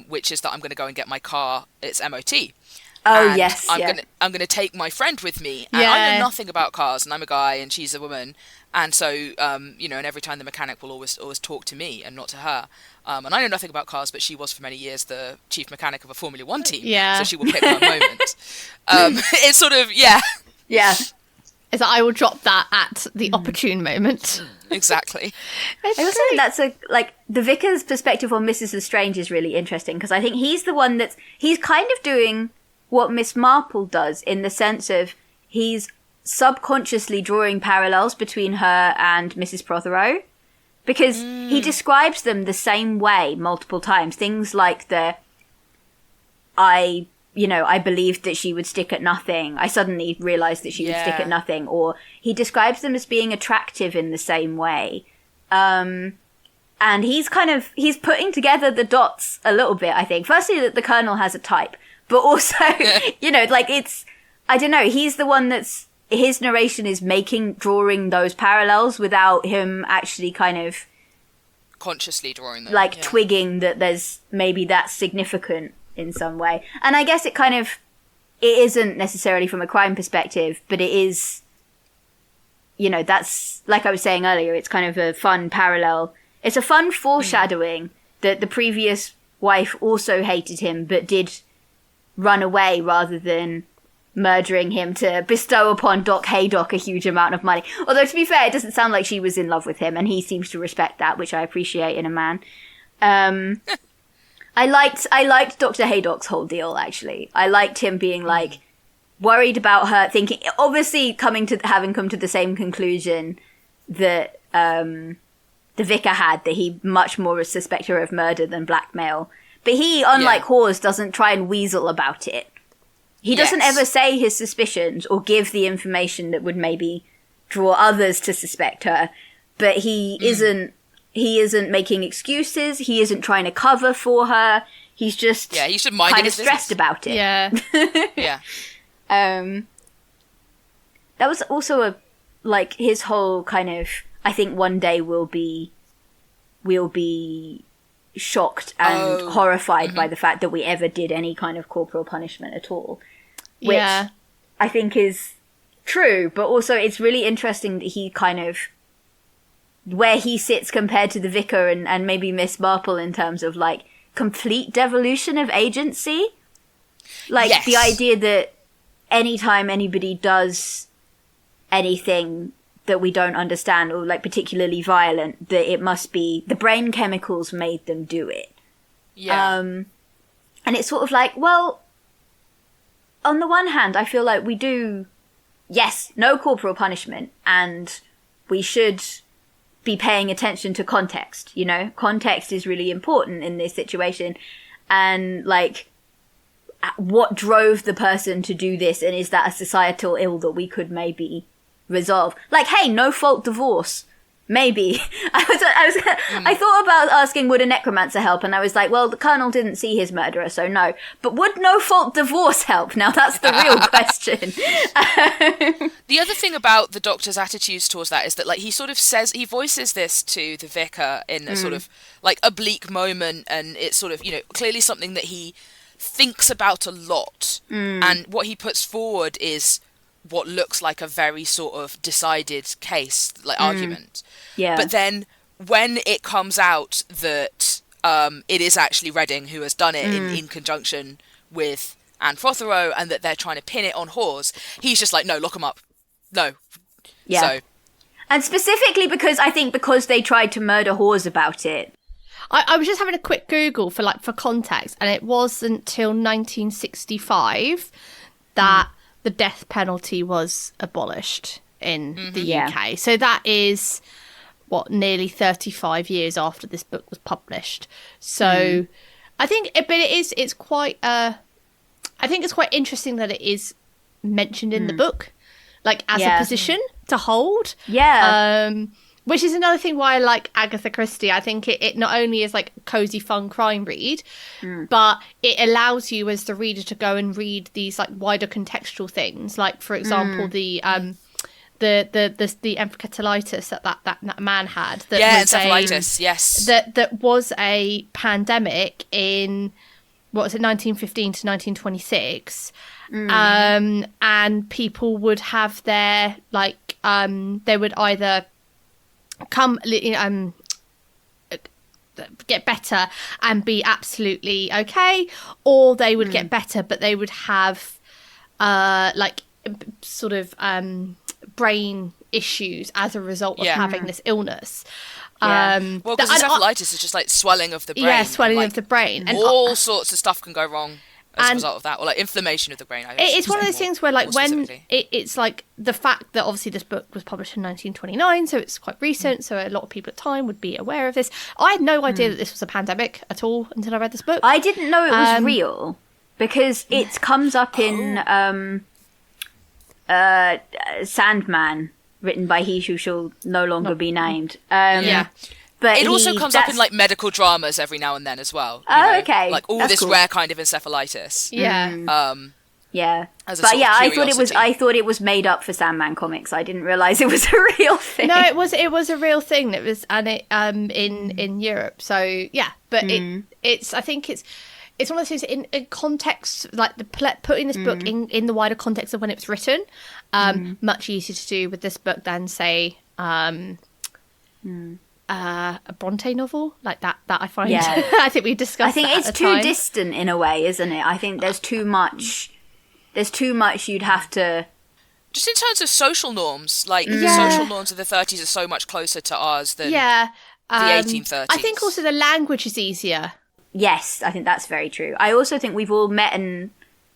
which is that I'm going to go and get my car its MOT. Oh, and yes. I'm gonna take my friend with me, and I know nothing about cars, and I'm a guy, and she's a woman, and so you know, and every time the mechanic will always talk to me and not to her, and I know nothing about cars, but she was for many years the chief mechanic of a Formula 1 team, so she will pick her moment. It's sort of is that I will drop that at the opportune moment. Exactly. I also think that's the vicar's perspective on Mrs. Lestrange is really interesting, because I think he's the one he's kind of doing what Miss Marple does, in the sense of he's subconsciously drawing parallels between her and Mrs. Prothero, because he describes them the same way multiple times. Things like I believed that she would stick at nothing. I suddenly realized that she would stick at nothing. Or he describes them as being attractive in the same way. And he's putting together the dots a little bit, I think. Firstly, that the Colonel has a type. But also, you know, like, it's, I don't know, he's the one his narration is drawing those parallels without him actually kind of consciously drawing them. Like, twigging that maybe that's significant in some way. And I guess it isn't necessarily from a crime perspective, but it is, you know, that's, like I was saying earlier, it's kind of a fun parallel. It's a fun foreshadowing that the previous wife also hated him, but did run away rather than murdering him to bestow upon Doc Haydock a huge amount of money. Although, to be fair, it doesn't sound like she was in love with him, and he seems to respect that, which I appreciate in a man. I liked Dr. Haydock's whole deal, actually. I liked him being, like, worried about her, thinking, obviously having come to the same conclusion that the vicar had, that he much more suspect her of murder than blackmail. But he, unlike Hawes, doesn't try and weasel about it. He doesn't ever say his suspicions or give the information that would maybe draw others to suspect her. But he isn't making excuses. He isn't trying to cover for her. He's just he should kind of stressed about it. Yeah. That was also his whole kind of, I think one day we'll be shocked and horrified by the fact that we ever did any kind of corporal punishment at all, which I think is true, but also it's really interesting that he kind of, where he sits compared to the vicar and maybe Miss Marple in terms of, like, complete devolution of agency. Like, the idea that anytime anybody does anything that we don't understand, or, like, particularly violent, that it must be the brain chemicals made them do it. And And it's sort of like, well, on the one hand, I feel like we do, yes, no corporal punishment, and we should be paying attention to context, you know? Context is really important in this situation. And, like, what drove the person to do this, and is that a societal ill that we could maybe resolve? Like, hey, no-fault divorce. Maybe. I thought about asking, would a necromancer help? And I was like, well, the colonel didn't see his murderer, so no. But would no-fault divorce help? Now, that's the real question. The other thing about the Doctor's attitudes towards that is that, like, he sort of says, he voices this to the vicar in a sort of, like, a bleak moment, and it's sort of, you know, clearly something that he thinks about a lot. And what he puts forward is what looks like a very sort of decided case, like argument. Yeah. But then when it comes out that it is actually Redding who has done it in conjunction with Anne Prothero, and that they're trying to pin it on Hawes, he's just like, no, lock them up. No. Yeah. So. And specifically because they tried to murder Hawes about it. I was just having a quick Google for context, and it wasn't till 1965 that the death penalty was abolished in the UK. So that is nearly 35 years after this book was published. So I think, but it's quite I think it's quite interesting that it is mentioned in the book, like, as a position to hold. Yeah. Which is another thing why I like Agatha Christie. I think it not only is like a cozy, fun crime read, but it allows you as the reader to go and read these like wider contextual things. Like, for example, the encephalitis that man had. That was encephalitis. Yes. That was a pandemic in 1915 to 1926. And people would have their they would either get better and be absolutely okay, or they would get better but they would have brain issues as a result of having this illness. Well, because encephalitis is just like swelling of the brain. Yeah, swelling of the brain. And all sorts of stuff can go wrong as a result of that, or like inflammation of the brain. It's one of those things where, like, when it's like the fact that obviously this book was published in 1929, so it's quite recent, so a lot of people at the time would be aware of this. I had no idea that this was a pandemic at all until I read this book. I didn't know it was real, because it comes up in Sandman, written by he who shall no longer be named. But it also comes up in like medical dramas every now and then as well. Okay. Like all this rare kind of encephalitis. Yeah. I thought it was made up for Sandman comics. I didn't realize it was a real thing. No, it was a real thing that was in Europe. So yeah, but it's I think it's one of those things in context, like putting this book in the wider context of when it was written. Much easier to do with this book than say a Bronte novel like that I find. I think we discussed. I think it's too distant in a way, isn't it? I think there's too much you'd have to, just in terms of social norms, like the social norms of the 30s are so much closer to ours than the 1830s. I think also the language is easier. Yes, I think that's very true. I also think we've all met and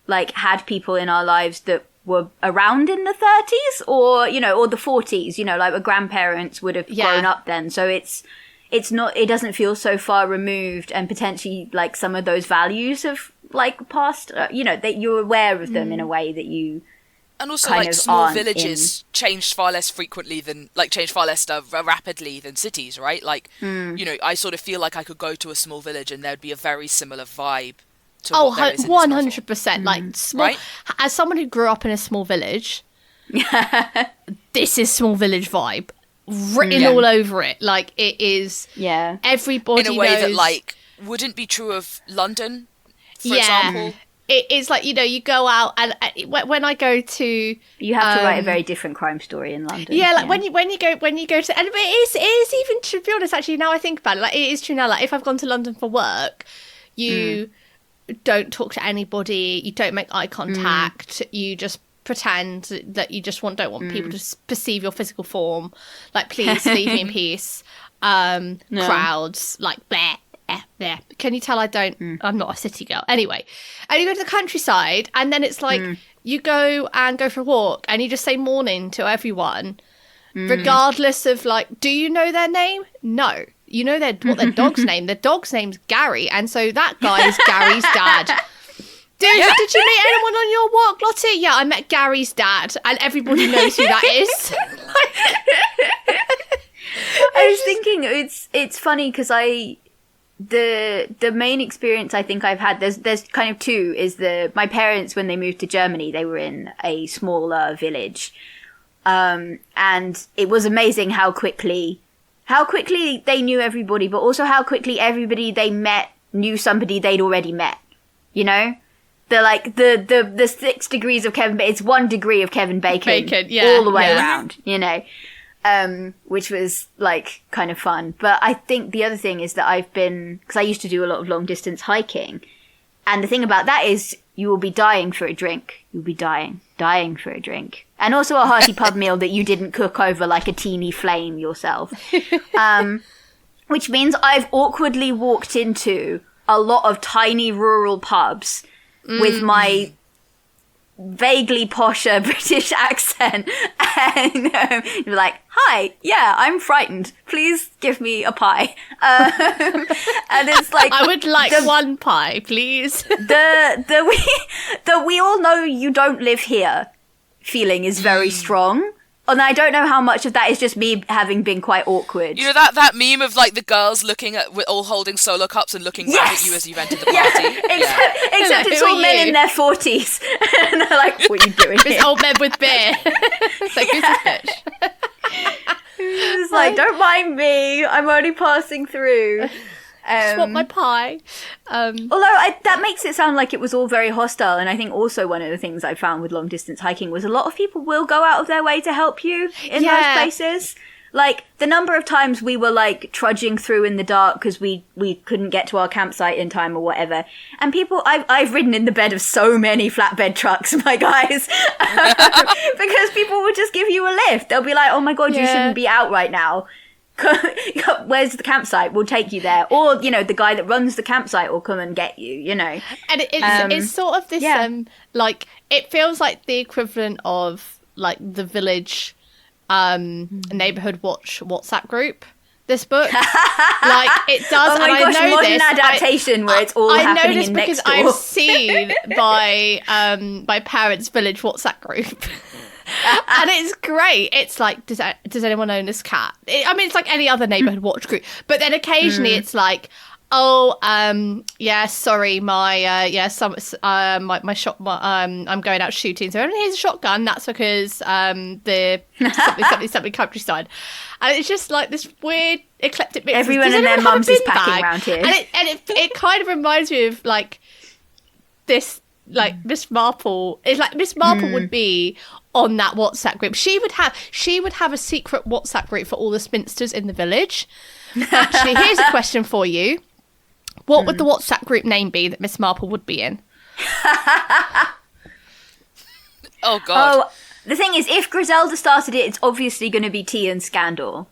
like had people in our lives that were around in the 30s or the 40s, like our grandparents would have grown up then. So it doesn't feel so far removed, and potentially like some of those values have like passed, that you're aware of them in a way that you and also like small villages changed far less rapidly than cities, right? Like, I sort of feel like I could go to a small village and there'd be a very similar vibe. 100%. Like, right? As someone who grew up in a small village, this is small village vibe written all over it. Like, it is. Yeah. Everybody in a way knows, that like wouldn't be true of London, for example. It is like, you go out and when I go to, you have to write a very different crime story in London. Yeah, like when you go to, and it is even, to be honest, actually, now I think about it, like it is true now. Like if I've gone to London for work, you don't talk to anybody, you don't make eye contact, you just pretend that you just don't want people to perceive your physical form. Like, please leave me in peace. Crowds, like bleh. there. Can you tell I'm not a city girl. Anyway, and you go to the countryside, and then it's like you go for a walk, and you just say morning to everyone, regardless of like, do you know their name? No. You know what their dog's name. Their dog's name's Gary, and so that guy is Gary's dad. Did you meet anyone on your walk, Lottie? Yeah, I met Gary's dad, and everybody knows who that is. I was thinking it's funny because the main experience I think I've had, there's kind of two, is my parents, when they moved to Germany, they were in a smaller village, and it was amazing how quickly they knew everybody, but also how quickly everybody they met knew somebody they'd already met. You know, the 6 degrees of Kevin. It's 1 degree of Kevin Bacon, all the way around. You know. Which was like kind of fun. But I think the other thing is that because I used to do a lot of long distance hiking, and the thing about that is you will be dying for a drink. You'll be dying for a drink. And also a hearty pub meal that you didn't cook over like a teeny flame yourself. Which means I've awkwardly walked into a lot of tiny rural pubs with my vaguely posher British accent, and you're like, hi, yeah, I'm frightened, please give me a pie, and it's like, I would like one pie, please. the we all know you don't live here feeling is very strong. And I don't know how much of that is just me having been quite awkward. You know that meme of like the girls looking at, all holding solo cups and looking back at you as you've entered the party? Except it's all men in their 40s. And they're like, what are you doing here? It's old men with beer. It's like, who's this bitch? It's like, don't mind me, I'm only passing through. Just want my pie. Although that makes it sound like it was all very hostile, and I think also one of the things I found with long distance hiking was a lot of people will go out of their way to help you in those places. Like, the number of times we were like trudging through in the dark because we couldn't get to our campsite in time or whatever, and people, I've ridden in the bed of so many flatbed trucks, my guys, because people will just give you a lift. They'll be like, oh my god, you shouldn't be out right now. Where's the campsite? We'll take you there. Or, you know, the guy that runs the campsite will come and get you, you know. And it's sort of this, like, it feels like the equivalent of, like, the village neighbourhood watch WhatsApp group, this book. Like, it does. Oh my gosh, I know modern this, adaptation where it's all happening in next door. I know this because I've seen my parents' village WhatsApp group. And it's great. It's like, does anyone own this cat? It's like any other neighborhood watch group. But then occasionally it's like, oh, yeah, sorry, my shot, I'm going out shooting. So here's a shotgun. That's because the something countryside. And it's just like this weird eclectic mix. Everyone and their mums is packing around here. And it kind of reminds me of like this, like Miss Marple. It's like Miss Marple would be on that WhatsApp group. She would have a secret WhatsApp group for all the spinsters in the village. Actually, here's a question for you. What would the WhatsApp group name be that Miss Marple would be in? Oh, God. Oh, the thing is, if Griselda started it, it's obviously going to be Tea and Scandal.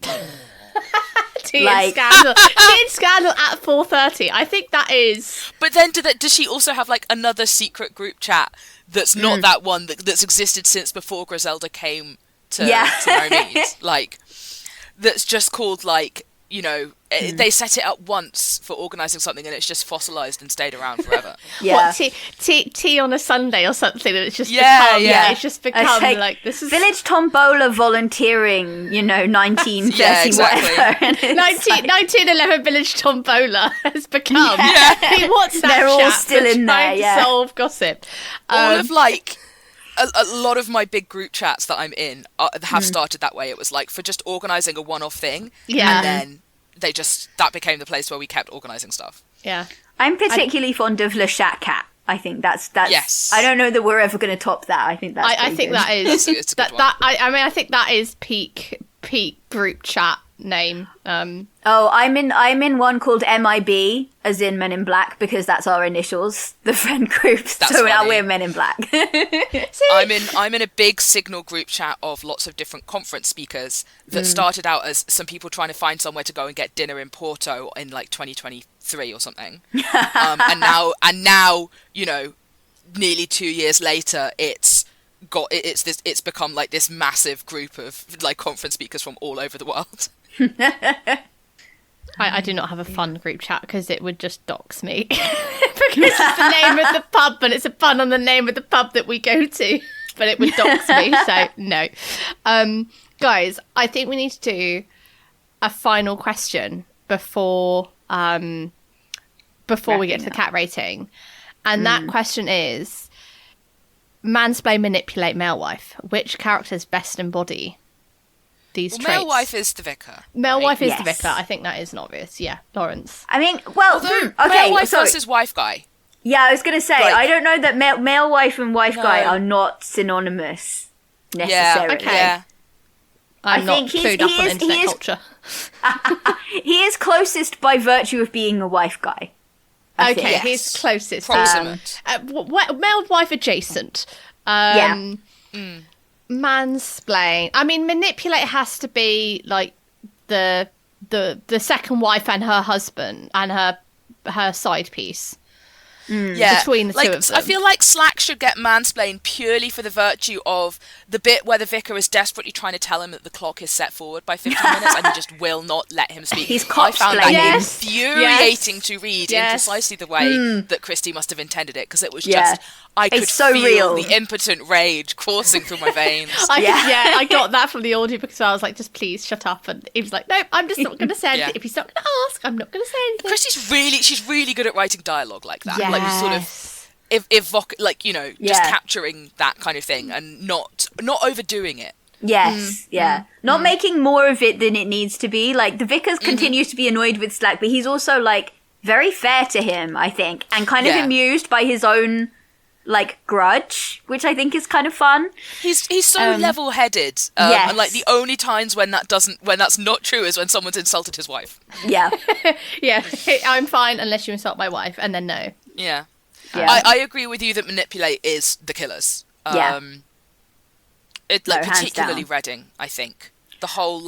Tea and Scandal. Tea and Scandal at 4:30. I think that is... But then does she also have, like, another secret group chat that's not that one that's existed since before Griselda came to marry Mead? Like, that's just called, like, you know, they set it up once for organising something and it's just fossilised and stayed around forever. What, tea on a Sunday or something, and it's just become, it's just become like this is... Village Tombola volunteering, you know, 1930 whatever. 1911 Village Tombola has become the WhatsApp They're all chat still in there, to solve gossip. All of, like... A lot of my big group chats that I'm in have started that way. It was like for just organising a one-off thing, and then that became the place where we kept organising stuff. Yeah, I'm particularly fond of Le Chat Cat. I think that's yes. I don't know that we're ever going to top that. I think that's. I think that is it's a good one. I mean, I think that is peak peak group chat name. I'm in one called MIB, as in Men in Black, because that's our initials, the friend groups. That's so now funny. we're Men in Black. I'm in a big Signal group chat of lots of different conference speakers that started out as some people trying to find somewhere to go and get dinner in Porto in like 2023 or something, and now nearly 2 years later, it's become like this massive group of like conference speakers from all over the world. I do not have a fun group chat because it would just dox me. Because it's the name of the pub and it's a pun on the name of the pub that we go to. But it would dox me, so no. Guys, I think we need to do a final question before we get to the cat rating. And that question is, mansplain, manipulate, male wife. Which characters best embody these traits? Male wife is the vicar. Male wife is Yes. the vicar. I think that is obvious. Yeah, Lawrence. I mean, well, Male wife versus wife guy. Yeah, I was going to say, Like- I don't know that male wife and wife guy are not synonymous necessarily. okay. Yeah. I'm I not think clued up on internet culture. He is closest by virtue of being a wife guy. I Okay, think. Yes. he's closest. Proximate. Male wife adjacent. Yeah. Mansplain. I mean, manipulate has to be like the second wife and her husband and her side piece. Yeah, Between the two of them. I feel like Slack should get mansplained purely for the virtue of the bit where the vicar is desperately trying to tell him that the clock is set forward by 15 minutes and he just will not let him speak. He's I found that cock-splaining. Yes. infuriating to read in Yes. precisely the way that Christie must have intended it, because it was Yeah. just, I could It's so feel real. the impotent rage coursing through my veins. I got that from the audio because I was like, just please shut up. And he was like, no, I'm just not going to say anything. Yeah. If he's not going to ask, I'm not going to say anything. She's really good at writing dialogue like that. Yes. Like sort of just capturing that kind of thing and not overdoing it. Yes, not making more of it than it needs to be. Like, the vicar continues to be annoyed with Slack, but he's also, like, very fair to him, I think, and kind of amused by his own, like, grudge, which I think is kind of fun. He's so level-headed, Yes. and like the only times when that's not true is when someone's insulted his wife. Yeah. Yeah, I'm fine unless you insult my wife, and then no. Yeah, Yeah. I agree with you that manipulate is the killers. Yeah. It No, like hands particularly down. Reading, I think. The whole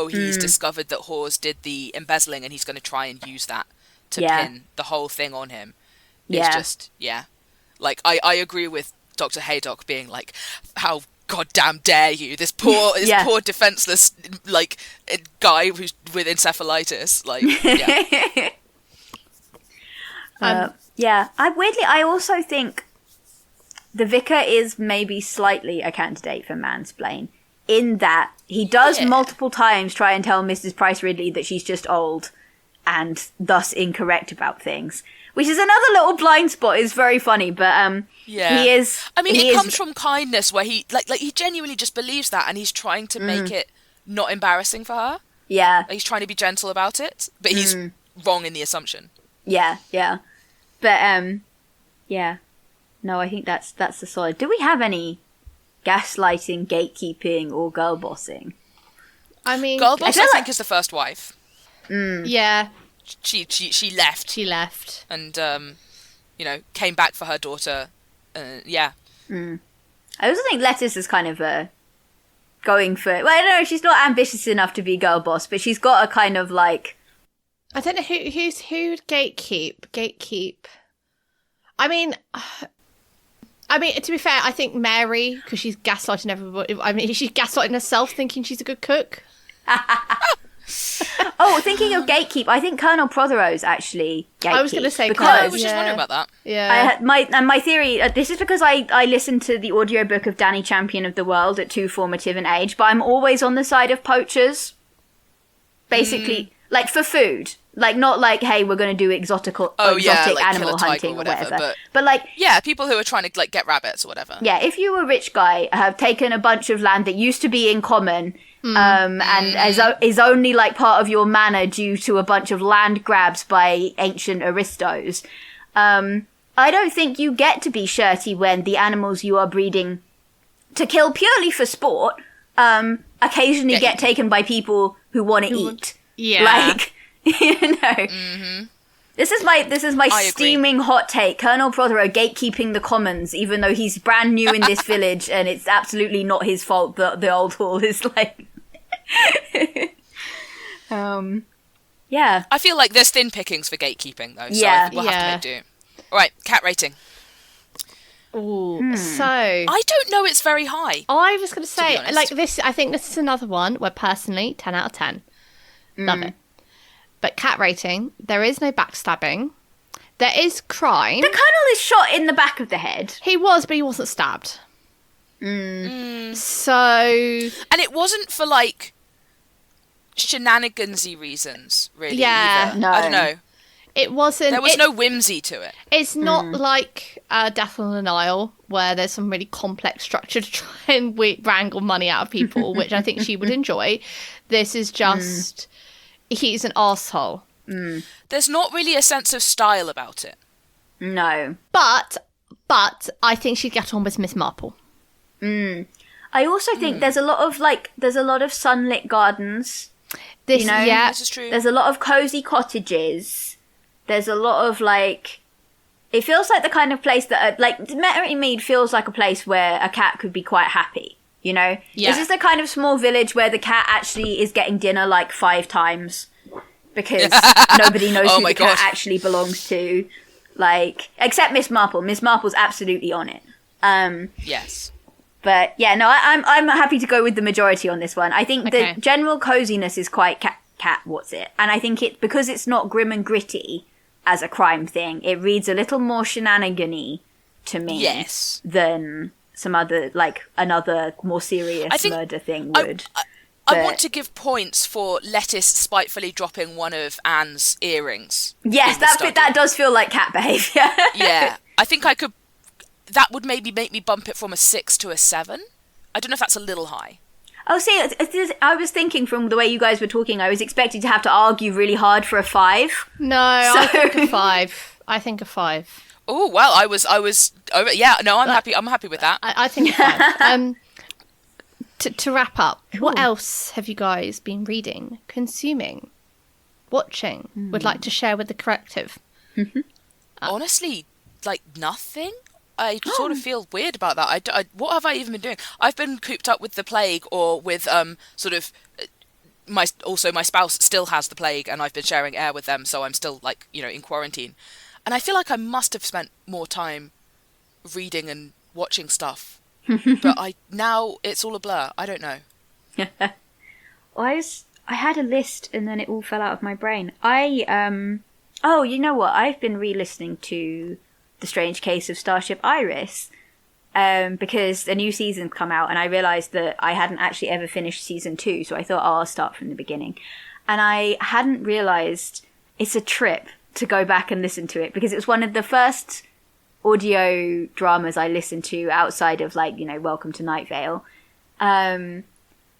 he's discovered that Hawes did the embezzling and he's going to try and use that to pin the whole thing on him. It's just like I agree with Dr. Haydock being like, how goddamn dare you, this poor defenseless like guy who's with encephalitis, like I also think the vicar is maybe slightly a candidate for mansplain, in that he does multiple times try and tell Mrs. Price Ridley that she's just old and thus incorrect about things, which is another little blind spot. It's very funny, but he is. I mean, it comes from kindness, where he like he genuinely just believes that, and he's trying to make it not embarrassing for her. Yeah, He's trying to be gentle about it, but he's wrong in the assumption. yeah, but no, I think that's the solid. Do we have any gaslighting, gatekeeping, or girl bossing? I mean, Girl boss, I feel think, is the first wife. yeah, She left. she left. And came back for her daughter. I also think Lettuce is kind of going for. Well, I don't know. She's not ambitious enough to be girl boss, but she's got a kind of like. I don't know who'd gatekeep. Gatekeep. I mean, to be fair, I think Mary, because she's gaslighting everybody. I mean, she's gaslighting herself, thinking she's a good cook. Oh, thinking of gatekeep, I think Colonel Prothero's actually gatekeep. I was going to say I because was just wondering about that. Yeah. my theory. This is because I listened to the audiobook of Danny Champion of the World at too formative an age, but I'm always on the side of poachers. Basically, like for food. Like, not like, hey, we're going to do exotic like animal kill a tiger hunting or whatever. But like, yeah, people who are trying to like get rabbits or whatever. yeah, if you a rich guy, have taken a bunch of land that used to be in common, and is only like part of your manor due to a bunch of land grabs by ancient aristos, I don't think you get to be shirty when the animals you are breeding to kill purely for sport, occasionally get taken by people who want to eat. Yeah. Like, you know. This is my steaming hot take. Colonel Prothero gatekeeping the commons, even though he's brand new in this village and it's absolutely not his fault that the old hall is like... yeah. I feel like there's thin pickings for gatekeeping, though, so Yeah. we'll have to make do. All right, cat rating. Ooh, so... I don't know it's very high. I was going to say, honest. like, this, I think this is another one where, personally, 10 out of 10. Love it. But cat rating, there is no backstabbing. There is crime. The colonel is shot in the back of the head. He was, but he wasn't stabbed. So... And it wasn't for, like, shenanigansy reasons, really, Yeah. either. No. I don't know. It wasn't... There was no whimsy to it. It's not like Death on the Nile, where there's some really complex structure to try and wrangle money out of people, which I think she would enjoy. This is just... He's an arsehole. There's not really a sense of style about it. No. But I think she'd get on with Miss Marple. I also think there's a lot of sunlit gardens. This, You know? yeah. This is true. There's a lot of cozy cottages. There's a lot of, like... It feels like the kind of place that... Like, Merry Mead feels like a place where a cat could be quite happy, you know? Yeah. This is the kind of small village where the cat actually is getting dinner, like, 5 times. Because nobody knows Oh who my the cat God. actually belongs to. Like, except Miss Marple. Miss Marple's absolutely on it. Yes. But yeah, no, I'm happy to go with the majority on this one. I think Okay. the general coziness is quite cat what's it, and I think it because it's not grim and gritty as a crime thing. It reads a little more shenanigan-y to me Yes. than some other another more serious I think murder thing would. I But- want to give points for Lettuce spitefully dropping one of Anne's earrings. Yes, in the study. that does feel like cat behaviour. Yeah, I think I could. That would maybe make me bump it from a 6 to a 7. I don't know if that's a little high. Oh, see, I was thinking from the way you guys were talking, I was expecting to have to argue really hard for a 5. No, I think a 5. I think a 5. Oh well, I was. Oh, yeah, no, I'm happy. I'm happy with that. I think a 5. To wrap up, what else have you guys been reading, consuming, watching, would like to share with the collective? Honestly, like nothing. I sort of feel weird about that. What have I even been doing? I've been cooped up with the plague, or with sort of my spouse still has the plague, and I've been sharing air with them, so I'm still like in quarantine, and I feel like I must have spent more time reading and watching stuff, but now it's all a blur. I don't know. I had a list and then it all fell out of my brain. Oh, you know what? I've been re-listening to The Strange Case of Starship Iris because a new season's come out and I realised that I hadn't actually ever finished season 2, so I thought, I'll start from the beginning. And I hadn't realised it's a trip to go back and listen to it because it was one of the first audio dramas I listened to outside of Welcome to Night Vale. And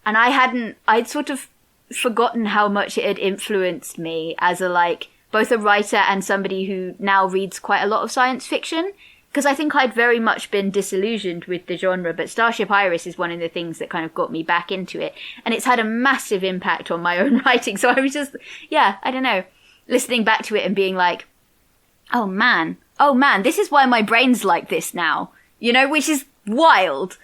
I'd sort of forgotten how much it had influenced me as both a writer and somebody who now reads quite a lot of science fiction, because I think I'd very much been disillusioned with the genre, but Starship Iris is one of the things that kind of got me back into it, and it's had a massive impact on my own writing. So I was just, I don't know, listening back to it and being like, oh man, this is why my brain's like this now, which is wild.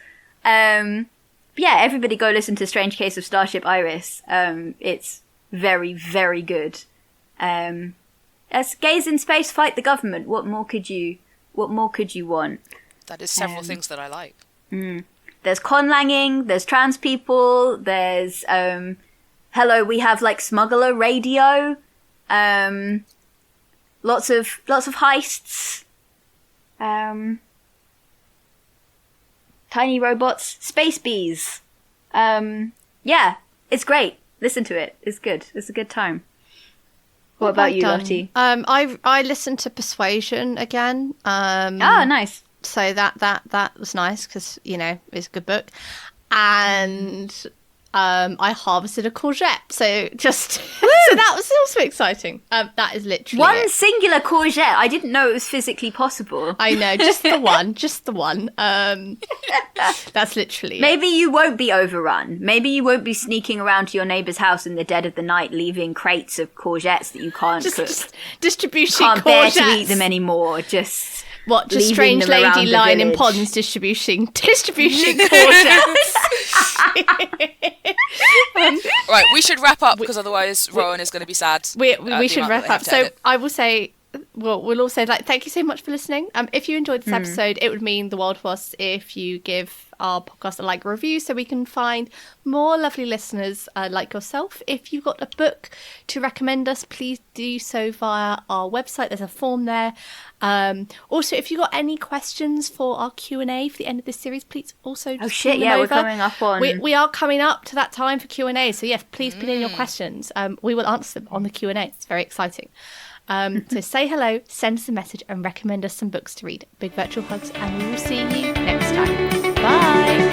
Everybody go listen to Strange Case of Starship Iris. It's very, very good. As gays in space fight the government, what more could you want? That is several things that I like. There's conlanging, there's trans people, there's hello, we have smuggler radio, lots of heists, tiny robots, space bees. It's great. Listen to it. It's good. It's a good time. What about you, Lottie? I listened to Persuasion again. Nice. So that was nice because it's a good book, and I harvested a courgette. So so that was also exciting. That is literally one it. singular courgette. I didn't know it was physically possible. I know, just the one. That's literally it. Maybe you won't be overrun. Maybe you won't be sneaking around to your neighbour's house in the dead of the night, leaving crates of courgettes that you can't cook. Just distribution Can't courgettes. bear to eat them anymore. Just strange lady line in ponds distribution courgettes. Right, we should wrap up because otherwise Rowan is going to be sad. We should wrap up. So edit. I will say, we'll all say, like, thank you so much for listening. If you enjoyed this episode, it would mean the world to us if you give our podcast a like review so we can find more lovely listeners like yourself. If you've got a book to recommend us, please do so via our website. There's a form there. Also, if you've got any questions for our Q&A for the end of this series, please also just send them over. We're coming up on... We are coming up to that time for Q&A, so yes, please put in your questions. We will answer them on the Q&A. It's very exciting. So say hello, send us a message and recommend us some books to read. Big virtual hugs, and we will see you next time. Bye!